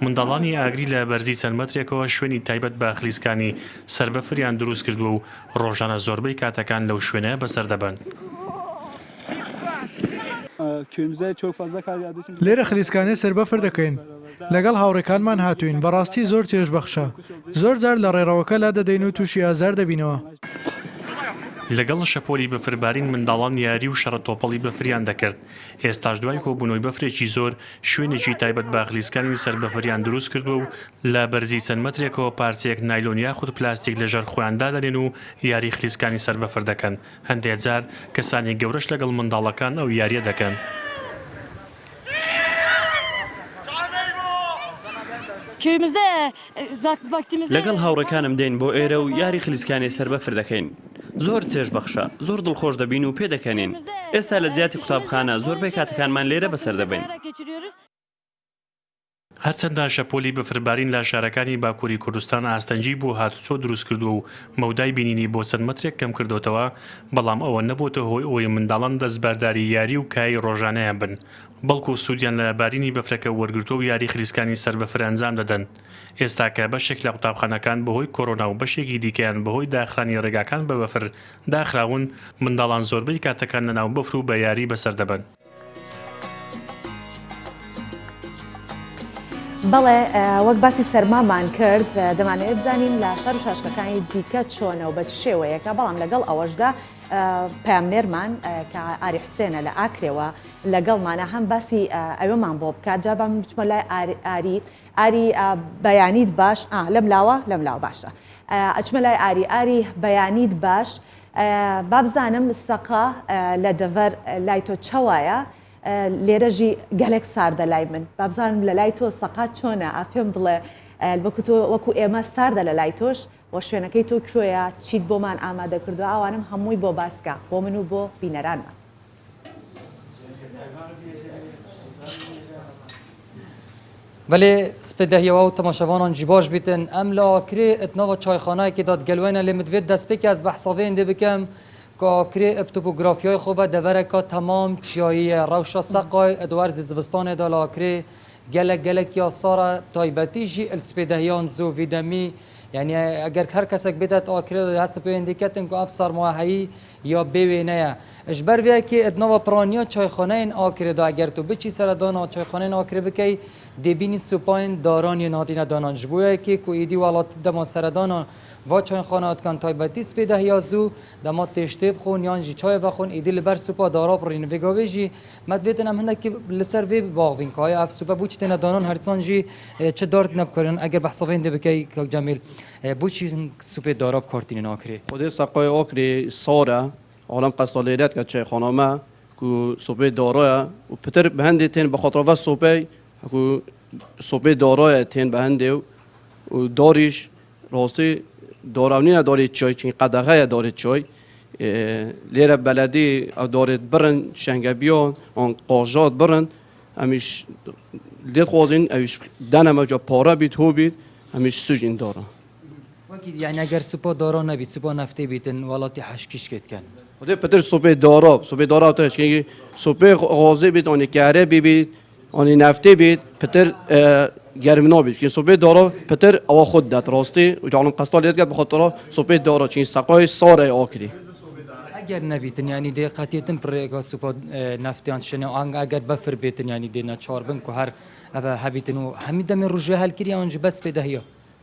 G: منداڵانی ئاگری لە بەرزی چەند مەترێکەوە شوێنی تایبەت بە خلیسکانی سەربەفریان دروست کردووە و ڕۆژانە زۆربەی کاتەکان لەو شوێنە بەسەر دەبن.
H: لێرە خلیسکانەی سەربەفر دەکەین لەگەڵ هاوڕێکانمان هاتوین بەڕاستی زۆر چێژبەخشە زۆر جار لە ڕێڕەوەکە لا دەدەین و تووشی ئازار دەبینەوە
G: لەگەڵ شەپۆلی بەفربارین منداڵان یاری و شەڕە تۆپەڵی بەفریان دەکرد. ئێستاش دوای کۆبوونەوەی بەفرێکی زۆر شوێنێکی تایبەت بە خلیسکانی سەر بەفریان دروست کردووە و لە بەرزی چەند مەترێکەوە پارچەیەک نایلۆن یاخود پلاستیک لەژێر خۆیاندا دەنێن و یاری خلیسکانی سەر بەفر دەکەن. هەندێک جار کەسانی گەورەش لەگەڵ منداڵەکان ئەو یاریە دەکەن.
I: لەگەڵ هاوڕەکانم دێن بۆ ئێرە و یاری خلیسکانی سەر بەفر دەکەین. زۆر چێژ بەخشە، زۆر دڵخۆش دەبین و پێدەکەنین. ئێستا لە جیاتی قوتابخانە زۆربەی کاتەکانمان لێرە بەسەر دەبین.
G: هەرچەندان شەپۆلی بەفربارین لە شارەکانی باکووری کوردستان ئاستەنجی بۆ هاتوچۆ دروست کردو و مەودای بینینی بۆ چەند مەترێک کەم کردوتەوە، بەڵام ئەوە نەبووتە هۆی ئەوەی منداڵان دەستبەرداری یاری و کای ڕۆژانەیان بن، بەڵکو سوودیان لە بارینی بەفرەکە وەرگرتو و یاری خلیسکانی سەر بەفر ئەنجام دەدەن. ئێستا کە بەشێک لە قوتابخانەکان بەهۆی کۆرۆنا و بەشێکی دیکەیان بەهۆی داخرانی ڕێگاکان بە بەفر داخراون، منداڵان زۆربەی کاتەکان لەناو بەفر و بە یاری بەسەر دەبن.
A: بەڵێ وەک باسی سەرمامان کرد دەمانەوێت بزانین لە شار و شاشەکانی دیکە چۆنە و بە چ شێوەیەکە، بەڵام لەگەڵ ئەوەشدا پامنێرمان کە ئاری حوسێنە لە ئاکرێەوە لەگەڵمانە هەم باسی ئەوەمان بۆ بکات. جا بام بچمە لای ئاری بەیانیت باش لەم لاوە باشە ئەچمە لای ئاری بەیانیت باش بابزانم سەقا لە دەڤەر لای تۆ چاوایە لێرەژی گەلێک ساردە لای من بابزانم لە لای تۆ سەقات چۆنە پێم بڵێ وەکو ئێمە ساردە لە لای تۆش وە شوێنەکەی تۆ کوێیە چیت بۆمان ئامادە کردو ئەوانم هەمووی بۆ باسکە بۆ من و بۆ بینەرانمان.
J: بله سپدهیەوە و تەماشەوانان جی باش بیتن ئەم لە ئاکرێ ئەتناوە چایخانایەکی دادگەلوێنە لێ مدوێت دەستپێکی ئەس بەحساڤێن دێ بکەم کە ئاکرێ ئەپتۆپۆگرافیای خۆ بە دەڤەرەکە تەمام چیاییە ڕەوشە سەقای ئەدوارزی زستانێدا لە ئاکرێ gelek ya sara taybetî jî elsipêdehyan zû demî yani eger her kesek bêdet akirê hest peyên diketin ku ev sarmaheyî ya bêwê ne ye ji ber vêyekê etnava piraniya çayxaneyên akirê da eger tu biçî seredana çayxaneyên akirê bikey dêbînî supayên daraniyên hatîne danan ji bo yekê ku êdî welatî dema seredana va çayxana dikan taybetî spêdehiya zû dema têştê bixwin yan jî çayê vexwin êdî li ber supa dara pirîn vê gavê jî me dibêtin em hindekî li ser vê bibaxivîn ka ev supa bû çi têne danan herîsan jî çi dar tîne bikarin eger behsavên dê bikey kak Cemîl بۆ چی سوپێ دارا بکارتینین ئاکرێ
K: خودێ سەقای ئاکرێ سارە عالم قەستالێرێت کە چێخانامە ku سوپێ دارایە و پتر بە هەندێ تێن بە خۆتڕەڤە سوپەی ku سوپێ دارایە تێن بە هەندێ و داریش ڕاستی داراونینە دارێت چای چین قەدەغەیە دارێت چای لێرە بەلەدی ئەو دارێت برن شەنگەبیان ئەن قاژات برن ئەمیش لێت خوازین ئەویش دەنەمەجا پارە بیت هۆ بیت ئەمیش سوژین دارە
J: يعني اگر سوپا دارا نبید سوپا نفته بیتن ولاتی حشکیش کت کن
K: خودی پتر سوپه دارا ترش که سوپه غازه بید آنی کهره بید آنی نفته بید پتر گرمنا بید که سوپه دارا پتر آوا خود داد راستی و جالم قصدال یاد کرد بخاطر سوپه دارا چین سقای ساره آکری
J: اگر نبیتن یعنی دی قطیتن پر سوپا نفتیان شنه اگر بفر بیتن یعنی دی نچار بن که هر هبیتن و همین دم روزه حل کردی آنج بس بدهیا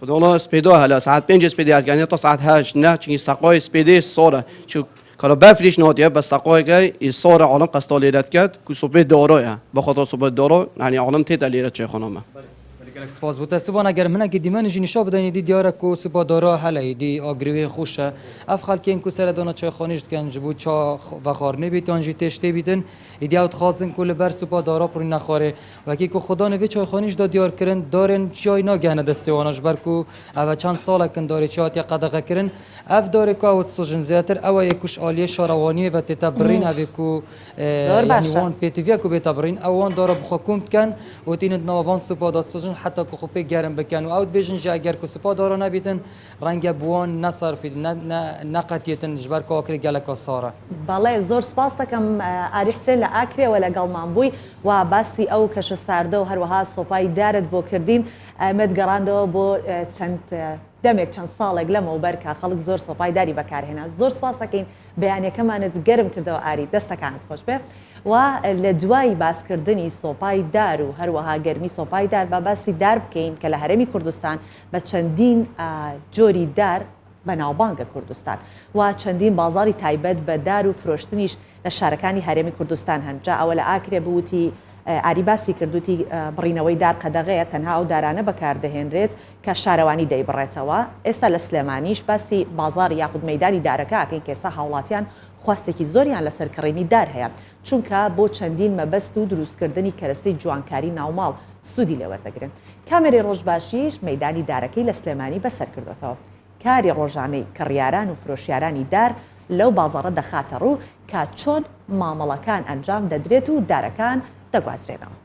K: والله سپیدا هلا ساعت 5 سپیدا یعنی تا ساعت 8 نه چون سقای سپیده ساره چون کلا بفریش نادیه بس سقای که ساره عالم قستالیرت کرد که سوپه دارایه بخاطر سوپه دارا یعنی عالم تیت لیرت چه خانمه
J: سپاس بوده سبان اگر من که دیمن جی نشا بدن دی دیاره کو سپا دارا هلی دی آگریوی خوشه اف خالکین کو سر دانا چای خانیش کن جبو چا و خارنه بیتان جی تشته بیتن ایدی اوت خاصن کل بر سپا دارا پر نخوره و کی کو خدا نوی چای خانیش دا دیار کرن دارن چای نگهنه دستوانش بر کو او چند سال کن داره چات یا قدغه کرن اف داره کو اوت سوجن زیاتر او یکوش عالیه شاروانی و تتبرین او کو یعنی وان پیتویا کو بتبرین او وان داره بخوکم کن و تین نووان سپا دا سوجن حتی که خوبه گرم بکن و اوت بیشن جا اگر که سپا دارا نبیتن رنگ بوان نصرفید نقطیتن جبر که آکری گلک ساره
A: بله زور سپاس دکم آری حسین لآکری و لگل منبوی و باسی او کش سرده و هر وها صوبای دارد بو کردین مد گرانده بو چند دەمێک چەند ساڵێک لەمە و بەرکە خەڵک زۆر سۆپای داری بەکارهێنا زۆر سپاس دەکەین بەیانەکەمانت گەرم کردەوە ئاری دەستەکانت خۆش بێ و لە دوای باسکردنی سۆپای دار و هەروەها گەرمی سۆپای دار بە باسی دار بکەین کە لە هەرێمی کوردستان بە چەندین جۆری دار بەناوبانگە کوردستان و چەندین بازاری تایبەت بە دار و فرۆشتنیش لە شارەکانی هەرێمی کوردستان هەن جا ئەوە لە ئاکرێ بوتی ئاریباسی کردوتی بڕینەوەی دار قەدەغەیە تەنها ئەو دارانە بەکاردەهێنرێت کە شارەوانی دەیبڕێتەوە ئێستا لە سلێمانیش باسی بازار یاخود مەیدانی دارەکە ئاکەین کە ئێستا هاوڵاتیان خواستێکی زۆریان لەسەر کڕینی دار هەیە چونکە بۆ چەندین مەبەست و دروستکردنی کەرەستەی جوانکاری ناوماڵ سوودی لێوەردەگرن کامێری ڕۆژباشیش مەیدانی دارەکەی لە سلێمانی بەسەر کردوێتەوە کاری ڕۆژانەی کڕیاران و فرۆشیارانی دار لەو بازاڕە دەخاتە ڕوو کە چۆن مامەڵەکان ئەنجام دەدرێت و دارەکان دەگوازرێنەوە.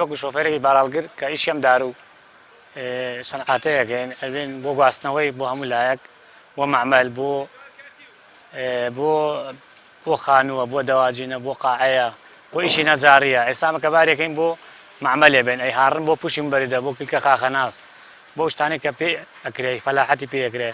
L: وەکو شۆفێرێکی باڵالگر کە ئیشیان دار و سەنعاتەیەکەین ئەبێن بۆ گواستنەوەی بۆ هەموو لایەک بۆ معمەل بۆ خانووە بۆ دەواجینە بۆ قاعەیە بۆ ئیشی نەجاریە ئێستا کەبارێکین بۆ معمەلێ بێن ئەی هاڕن بۆ پوشین بەریدە بۆ کلکە خاخەناس بۆ شتانی کە پێ ئەکرێ فەلاحەتی پێەکرێ.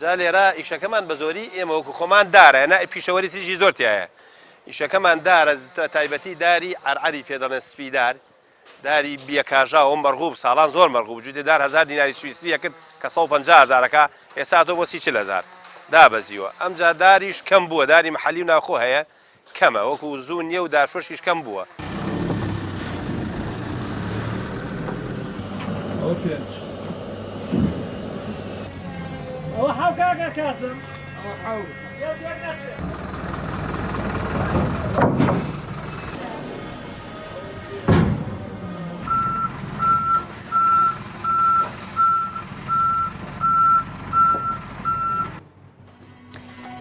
M: جا لێرە ئیشەکەمان بە زۆری ئێمە وەکو خۆمان دارە نا پیشەوەری تریژی زۆرتیایە ئیشەکەمان دارە تایبەتی داری عەرعەری پێدەڵێن سپیدار داری بیەکاژاوە مەرغوب ساڵان زۆر مەرغوب جوودێ دار 1000 دیناری سویسریە کرد کە 150,000ەکە ئێستا تۆ بۆ 40,000 دابەزیوە ئەمجا داریش کەم بووە داری مەحەلی و ناوخۆ هەیە کەمە وەکو زوو نییە و دارفرۆشیش کەم بووە.
N: ئەوە حاو کاکە کاسم ئەوە حاو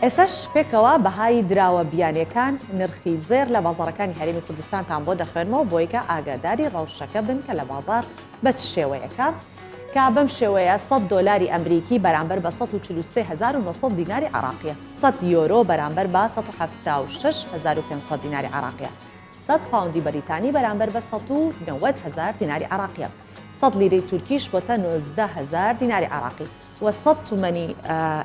A: ئێساش پێکەوە بەهای دراوە بیانیەکان نرخی زێر لە بازاڕەکانی هەرێمی کوردستانتان بۆ دەخوێنمەوە بۆی کە ئاگاداری ڕەوشەکە بن کە لە بازار بە چ شێوەیەکە کە بەم شێوەیە $100 ئەمریکی بەرامبەر بە 143,900 دیناری عراقیە 100 یۆرۆ بەرامبەر بە 176,500 دیناری عراقیە 100 پاوندی بەریتانی بەرامبەر بە 190,000 دیناری عراقیە 100 لیرەی تورکیش بۆتە 19,000 دیناری عراقی و 100 تومەنی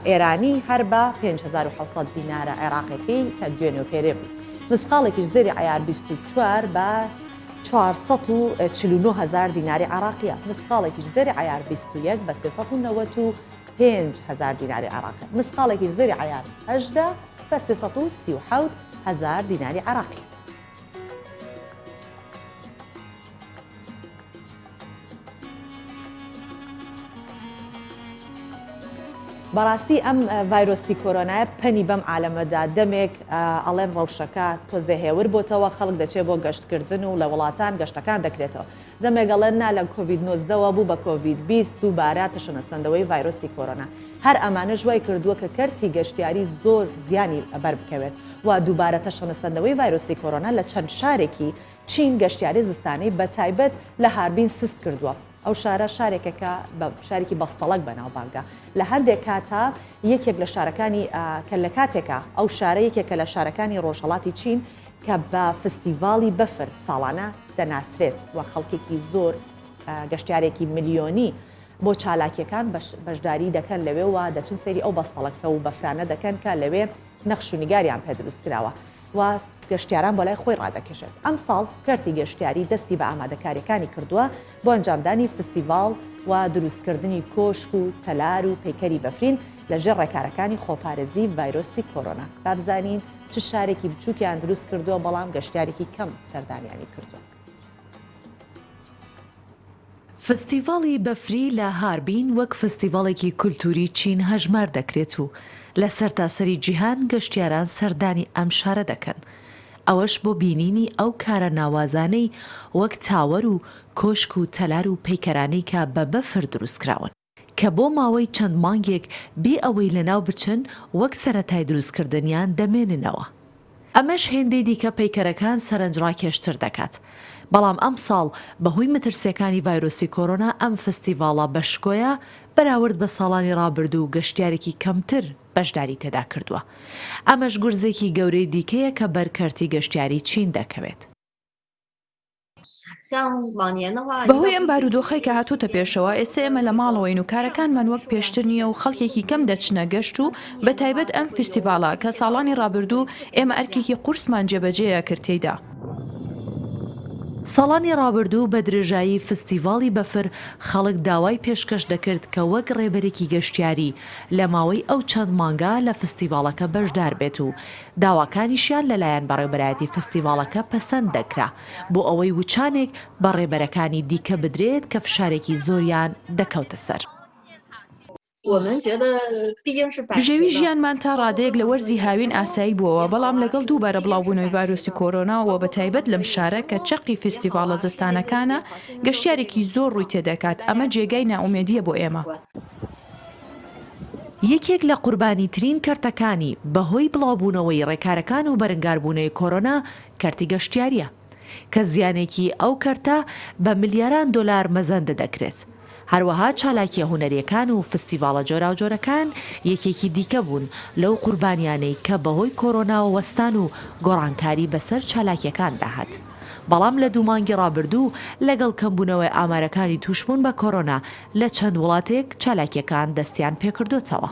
A: ئێرانی هەر بە 5,700 دینارە عێراقیەکەی کە دوێنێ بوو مسقالێکیش زێری عیار 24 بە 449,000 دیناری عراقیە مسقالێکیش زێری عیار 21 بە 395,000 دیناری عراقی مسقالێکیش زێری عیار 18 بە 337,000 دیناری عراقی. بەڕاستی ئەم ڤایرۆسی کۆرۆنایە پەنی بەم عالەمەدا دەمێک ئەڵێن ڕەوشەکە تۆزێ هێور بۆتەوە خەڵک دەچێت بۆ گەشتکردن و لە وڵاتان گەشتەکان دەکرێتەوە جەمێگەڵێن نا لە کۆڤید 19ەوە بوو بە کۆڤید 20 دووبارە تەشەنەسەندەوەی ڤایرۆسی کۆرۆنا هەر ئەمانە ژوای کردووە کە کەرتی گەشتیاری زۆر زیانی بەر بکەوێت و دووبارە تەشەنەسەندەوەی ڤایرۆسی کۆرۆنا لە چەند شارێکی چین گەشتیاری زستانەی بەتایبەت لە هاربین سست کردووە ئەو شارە شارێکەکە بە شارێکی بەستەڵک بەناوبانگە لە هەندێک کاتە یەکێک لە شارەکانی کە لە کاتێکە ئەو شارە یەکێکە لە شارەکانی ڕۆژهەڵاتی چین کە بە فستیڤاڵی بەفر ساڵانە دەناسرێت و خەڵکێکی زۆر گەشتیارێکی ملیۆنی بۆ چالاکیەکان بەشداری دەکەن لەوێ و دەچن سەیری ئەو بەستەڵەکە و بەفرانە دەکەن کە لەوێ نەخش و نیگاریان پێ دروست کراوە و گەشتیاران بۆ لای خۆی ڕادەکەشێت ئەم ساڵ کەرتی گەشتیاری دەستی بە ئامادەکاریەکانی کردووە بۆ ئەنجامدانی فستیڤاڵ و دروستکردنی کۆشک و تەلار و پەیکەری بەفرین لەژێر ڕێکارەکانی خۆپارێزی ڤایرۆسی کۆرۆنا بابزانین چ شارێکی بچووکیان دروست کردووە بەڵام گەشتیارێکی کەم سەردانیانی کردووە.
O: فستیڤاڵی بەفری لە هاربین وەک فستیڤاڵێکی کولتوری چین هەژمار دەکرێت و لە سەرتاسەری جیهان گەشتیاران سەردانی ئەم شارە دەکەن. ئەوەش بۆ بینینی ئەو کارە ناوازانەی وەک تاوەر و کۆشک و تەلار و پەیکەرانەی کە بە بەفر دروستکراون کە بۆ ماوەی چەند مانگێک بێ ئەوەی لەناو بچن وەک سەرەتای دروستکردنیان دەمێننەوە. ئەمەش هێندەی دیکە پەیکەرەکان سەرنجڕاکێشتر دەکات. بەڵام ئەم ساڵ بەهۆی مەترسیەکانی ڤایرۆسی کۆرۆنا ئەم فستیڤاڵە بەشکۆیە بەراورد بە ساڵانی ڕابردوو و گەشتیارێکی کەمتر بەشداری تێدا کردووە. ئەمەش گورزێکی گەورەی دیکەیە کە بەرکەرتی گەشتیاری چین دەکەوێت.
P: بەهۆی ئەم بارودۆخەی کە هاتووتە پێشەوە ئێستا ئێمە لە ماڵەوەین و کارەکانمان وەک پێشتر نییە و خەڵکێکی کەم دەچنە گەشت و بە تایبەت ئەم فستیڤاڵە کە ساڵانی ڕابردوو ئێمە ئەرکێکی قورسمان جێبەجێیە کردتیدا.
O: ساڵانی ڕابردوو بە درێژایی فستیڤاڵی بەفر خەڵک داوای پێشکەش دەکرد کە وەک ڕێبەرێکی گەشتیاری لە ماوەی ئەو چەند مانگا لە فستیڤاڵەکە بەشدار بێت و داواکانیشیان لەلایەن بەڕێبەرایەتی فستیڤاڵەکە پەسەند دەکرا بۆ ئەوەی وچانێک بە ڕێبەرەکانی دیکە بدرێت کە فشارێکی زۆریان دەکەوتە سەر.
P: بژێوی ژیانمان تا ڕادەیەک لە وەرزی هاوین ئاسایی بووەوە بەڵام لەگەڵ دووبارە بڵاوبوونەوەی ڤایرۆسی کۆرۆناوە بە تایبەت لەم شارە کە چەقی فستیڤاڵە زستانەکانە گەشتیارێکی زۆر ڕووی تێدەکات ئەمە جێگای ناومێدیە بۆ ئێمە.
O: یەکێک لە قوربانی ترین کەرتەکانی بەهۆی بڵاوبوونەوەی ڕێکارەکان و بەرەنگاربوونەوەی کۆرۆنا کەرتی گەشتیاریە کە زیانێکی ئەو کەرتە بە ملیاران دۆلار مەزەندە دەکرێت. هەروەها چالاکیە هونەریەکان و فستیڤاڵە جۆراوجۆرەکان یەکێکی دیکە بوون لەو قوربانیانەی کە بەهۆی کۆرۆناوە وەستان و گۆڕانکاری بەسەر چالاکیەکان داهات. بەڵام لە دوو مانگی ڕابردوو لەگەڵ کەمبوونەوەی ئامارەکانی توشبوون بە کۆرۆنا لە چەند وڵاتێک چالاکیەکان دەستیان پێکردوتەوە.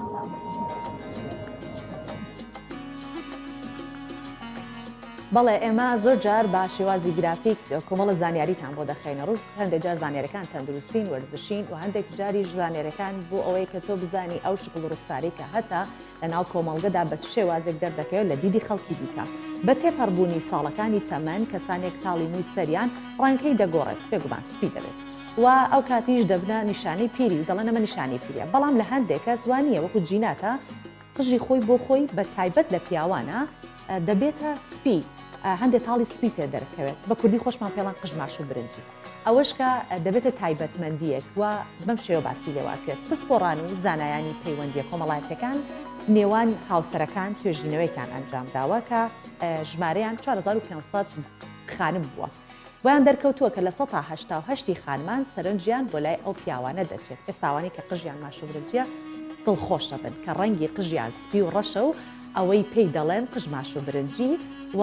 A: بەڵێ ئێمە زۆر جار با شێوازی گرافیک کۆمەڵە زانیاریتان بۆ دەخینە ڕوو هەندێک جار زانیاریەکان تەندروستین وەرزشین و هەندێک جاریش زانیاریەکان بۆ ئەوەی کە تۆ بزانی ئەو شکل و ڕوخساری کە هەتا لە ناو کۆمەڵگەدا بە شێوازێک دەردەکەوێت لە دیدی خەڵکی دیکە بە تێپەڕبوونی ساڵەکانی تەمەن کەسانێک تاڵی مووی سەریان ڕەنگەی دەگۆڕێت بێگومان سپی دەبێت و ئەو کاتیش دەبنە نیشانەی پیری و دەڵێن ئەمە نیشانەی پیرە بەڵام لە هەندێک کەس وانییە وەکو جیناتە قژی خۆی بۆ خۆی بە تایبەت لە پیاوانە دەبێتە سپی هەندێک تاڵی سپی تێ دەرکەوێت بە کوردی خۆشمان پێڵان قژماش و برنجی ئەوەش کە دەبێتە تایبەتمەندیەک و بەم شێوە باسی لێواکرێت پسپۆڕان و زانایانی پەیوەندیە کۆمەڵایەتەکان نێوان هاوسەرەکان توێژینەوەیکان ئەنجام داوە کە ژمارەیان 4500 خانم بووە بۆیان دەرکەوتووە کە لە 1970 خانمان سەرنجیان بۆ لای ئەو پیاوانە دەچێت ئێستاوانی کە قژیان ماش و برنجیە دڵخۆشە بن کە ڕەنگی قژیان سپی و ڕەشە و ئەوەی پێی دەڵێن قژماش و برنجی و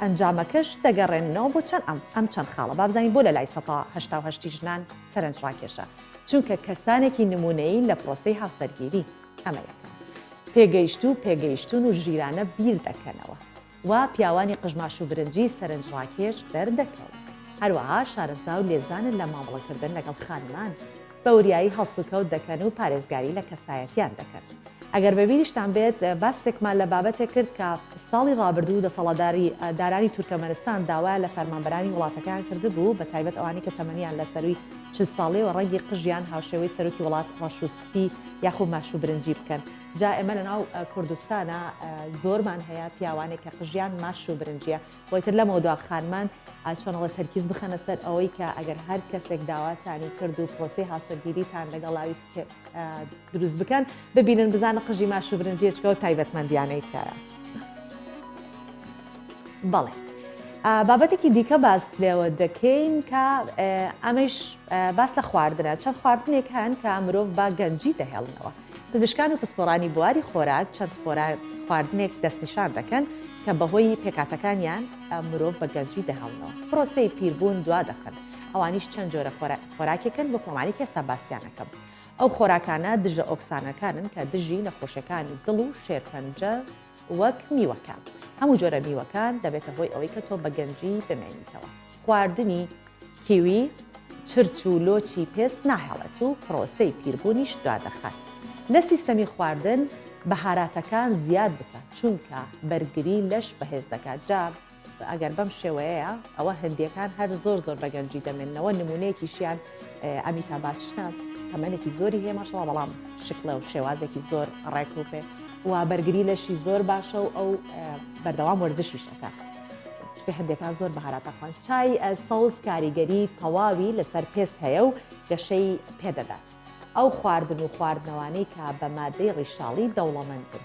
A: ئەنجامەکەش دەگەڕێنەوە بۆ چەند ئەم چەند خاڵە بابزانین بۆ لە لای 1970 ژنان سەرنج ڕاکێشە چونکە کەسانێکی نمونەیی لە پرۆسەی هاوسەرگیری ئەمە یەکەم پێگەیشتون و ژیرانە بیر دەکەنەوە و پیاوانی قژماش و برنجی سەرنج ڕاکێش دەردەکەوت هەروەها شارەزا و لێزانن لە مامەڵەکردن لەگەڵ خانمان بە وریایی هەڵسوکەوت دەکەن و پارێزگاری لە کەسایەتیان دەکەن ئەگەر بەبیریشتان بێت باسێکمان لە بابەتێک کرد کە ساڵی ڕابردوو دەسەڵاتداری دارانی تورکمەنستان داوا لە فەرمانبەرانی وڵاتەکان کرده بوو بە تایبەت ئەوانی کە تەمەنیان لە سەروی 40 ساڵێ و ڕەنگی قژیان هاوشێوەی سەرۆکی وڵات ڕەش و سپی یاخود ماش و برنجی بکەن جا ئێمە لەناو کوردستانە زۆرمان هەیە پیاوانێک کە قژیان ماش و برنجیە بۆیتر لە مۆدوا خانمان چۆنەڵە تەرکیز بخەنە سەر ئەوەی کە ئەگەر هەر کەسێک داواتانی کرد و پرۆسی هاوسەرگیریتان لەگەڵاوی دروست بکەن ببینن بزانە قژی ماش و برنجێچکە و تایبەتمەندیانەی تایە. بەڵێ بابەتێکی دیکە باس لێوە دەکەین کە ئەمەش باس لە خواردنە چەند خواردنێک هەن کە مرۆڤ با گەنجی دەهێڵنەوە پزیشکان و پسپۆڕانی بواری خۆراک چەند خواردنێک دەستنیشان دەکەن کە بەهۆی پێکاتەکانیان مرۆڤ بە گەنجی دەهێڵنەوە پرۆسەی پیربوون دوا دەخن ئەوانیش چەند جۆرە خۆراکێکن بۆ کۆمانی کەستا باسییانەکەم ئەو خۆراکانە دژە ئۆکسانەکانن کە دژی نەخۆشەکانی دڵ و شێرپەنجە وەک میوەکان هەموو جۆرە میوەکان دەبێتە هۆی ئەوەی کە تۆ بە گەنجی بمێنیتەوە خواردنی کیوی چرچ و لۆچی پێست ناهێڵێت و پرۆسەی پیربوونیش دوا دەخات لە سیستەمی خواردن بەهاراتەکان زیاد بکە چونکە بەرگری لەش بەهێز دەکات جا ئەگەر بەم شێوەیە ئەوە هەندیەکان هەر زۆر بە گەنجی دەمێنەوە نمونەیەکیشیان ئەمیتا باششنان تەمەنێکی زۆری هەیە ماشەڵڵا بەڵام شکلە و شێوازێکی زۆر ڕێکوپێ و بەرگری لەشی زۆر باشە و ئەو بەردەوام وەرزشی شەکە هەندێکان زۆر بەهاراتە خوان چای سەوز کاریگەری تەواوی لەسەر پێست هەیە و گەشەی پێدەدات ئەو خواردن و خواردنەوانەی کە بە مادەی ڕیشاڵی دەوڵەمەندن.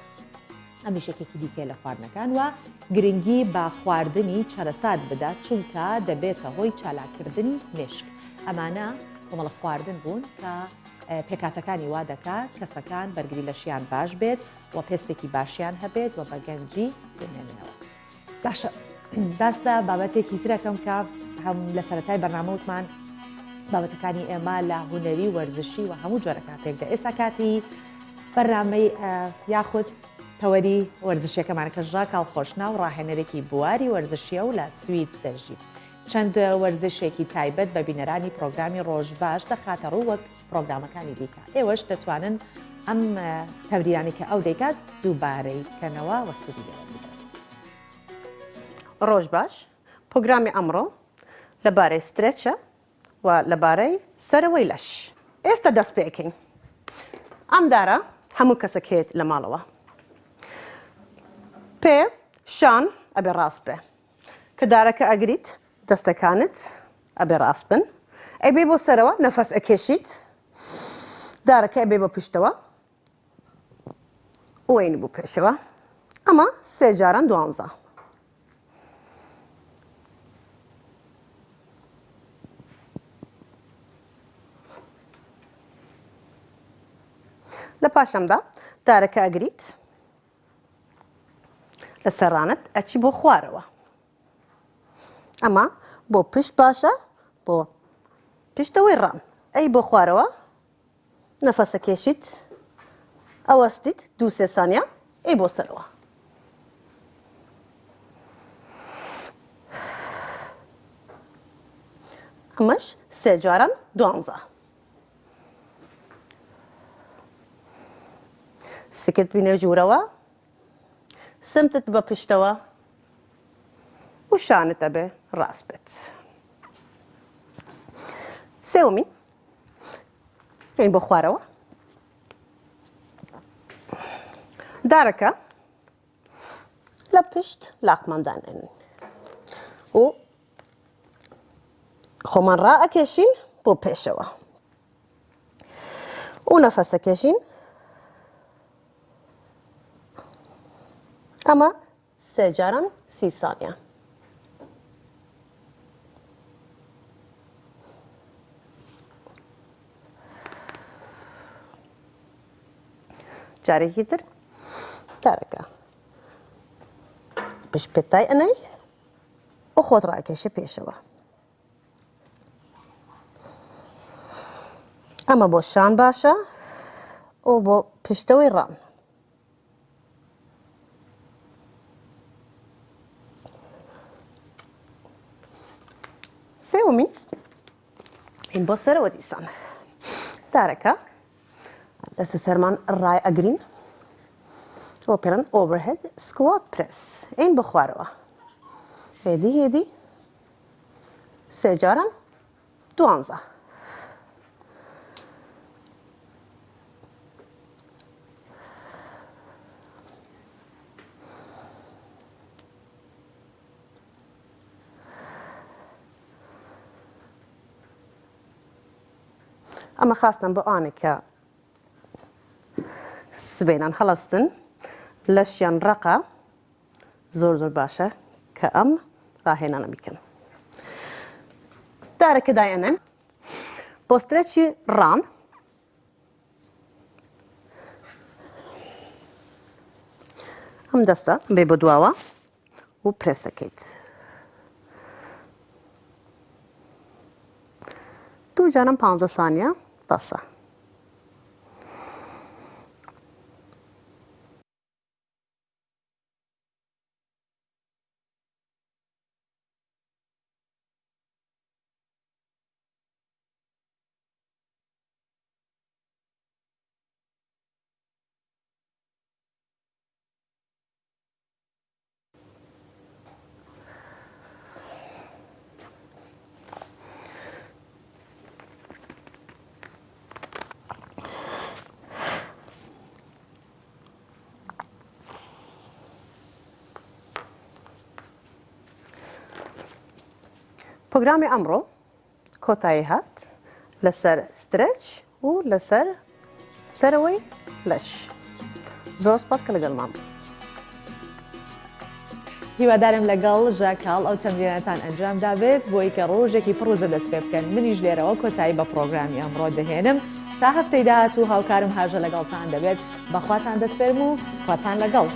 A: ئەم شێکێکی دیکە لە خواردنەکان وە گرنگی بە خواردنی چەرەسات بدات چونکە دەبێتە هۆی چالاکردنی مشک. ئەمانە کۆمەڵە خواردن بوون کە پێکاتەکانی وا دەکات کەسەکان بەرگری لە شیان باش بێت و پێستێکی باشیان هەبێت و بە گەنجی بمێننەوە. باشە داستا بابەتێکی ترەکەم کە هەم لە سەرەتای بەرنامەوتمان بابەتەکانی ئێمە لە هوەری وەرزشی و هەموو جۆرە کاتێکدا ئێستا کاتی بەرنامەی یاخود تەوەری وەرزشیەکەمانەکە ژا کاڵخۆشنا و ڕاهێنەرێکی بواری وەرزشیە و لە سوید دەژی. چەند وەرزشێکی تایبەت بە بینەرانی پرۆگرامی ڕۆژباش دەخاتە ڕوو وەک پرۆگرامەکانی دیکە. ئێوەش دەتوانن ئەم تەمرینانی کە ئەو دەیکات دووبارەی کەنەوە وە سوودیەوە.
Q: ڕۆژباش پرۆگرامی ئەمڕۆ لەبارەی سترێچە و لەبارەی سەرەوەی لەش. ئێستا دەست پێ بکەین. ئەم دارە هەموو کەسەکێت لە ماڵەوە. پێ شان ئەبێ ڕاست بێ. کە دارەکە ئەگریت دەستەکانت ئەبێ ڕاست بن. ئەبێ بۆ سەرەوە نەفەس ئەکێشیت. دارەکە ئەبێ بۆ پشتەوە. وەینی بوو پێشەوە. ئەمە سێ جاران 12. لە پاشەمدا دارەکە ئەگریت لە سەرانت ئەچی بۆ خوارەوە. ئەمە بۆ پشت باشە بۆ پشتەوەی ڕان. ئەی بۆ خوارەوە نەفەسە کێشیت ئەوەستیت 2-3 سانیا ئەی بۆ سەرەوە. ئەمەش سێ جاران 12. سکت بینێ ژوورەوە سمتت بە پشتەوە و شانت ئەبێ ڕاست بێت. سێوەمی هین بۆ خوارەوە. دارەکە لە پشت لاقماندانێن و خۆمان ڕائەکێشین بۆ پێشەوە و نەفەسەکێشین. ئەمە سێ جاران 30 سانیا. جارێکی تر دارەکە پشت پێتای ئەنەی و خۆت ڕائەکێشە پێشەوە. ئەمە بۆ شان باشە و بۆ پشتەوەی ڕان. سێوەمی هین بۆ سەرەوە دیسان. دارەکە دەستە سەرمان ڕای ئەگرین و پێڵەن ئۆڤەرهێد سکوات پرێس. ئین بۆ خوارەوە. هێدی هێدی سێ جاران 12. ئەمە خاستن بە ئەوانێک کە سبەینان هەڵەستن لەشیان ڕەقە زۆر زۆر باشە کە ئەم ڕاهێنانە بیکەن. دارەکە دایەنێن بۆ سترێچی ڕان. ئەم دەستە بێ بە دواوە و پرێسەکەیت. 2 جاران 15 سانیا بەسە. پرۆگرامی ئەمڕۆ کۆتایی هات لەسەر سترێچ و لەسەر سەرەوەی لەش زۆر سپاس کە لەگەڵمان بوو.
A: هیوادارم لەگەڵ ژاکاڵ ئەو تەمرینەتان ئەنجام دابێت بۆی کە ڕۆژێکی پڕوزە دەست پێ بکەن. منیش لێرەوە کۆتایی بە پرۆگرامی ئەمڕۆ دەهێنم تا هەفتەی داهاتوو هاوکارم هاژە لەگەڵتان دەبێت بەخواتان دەست پێرم و خواتان لەگەڵ.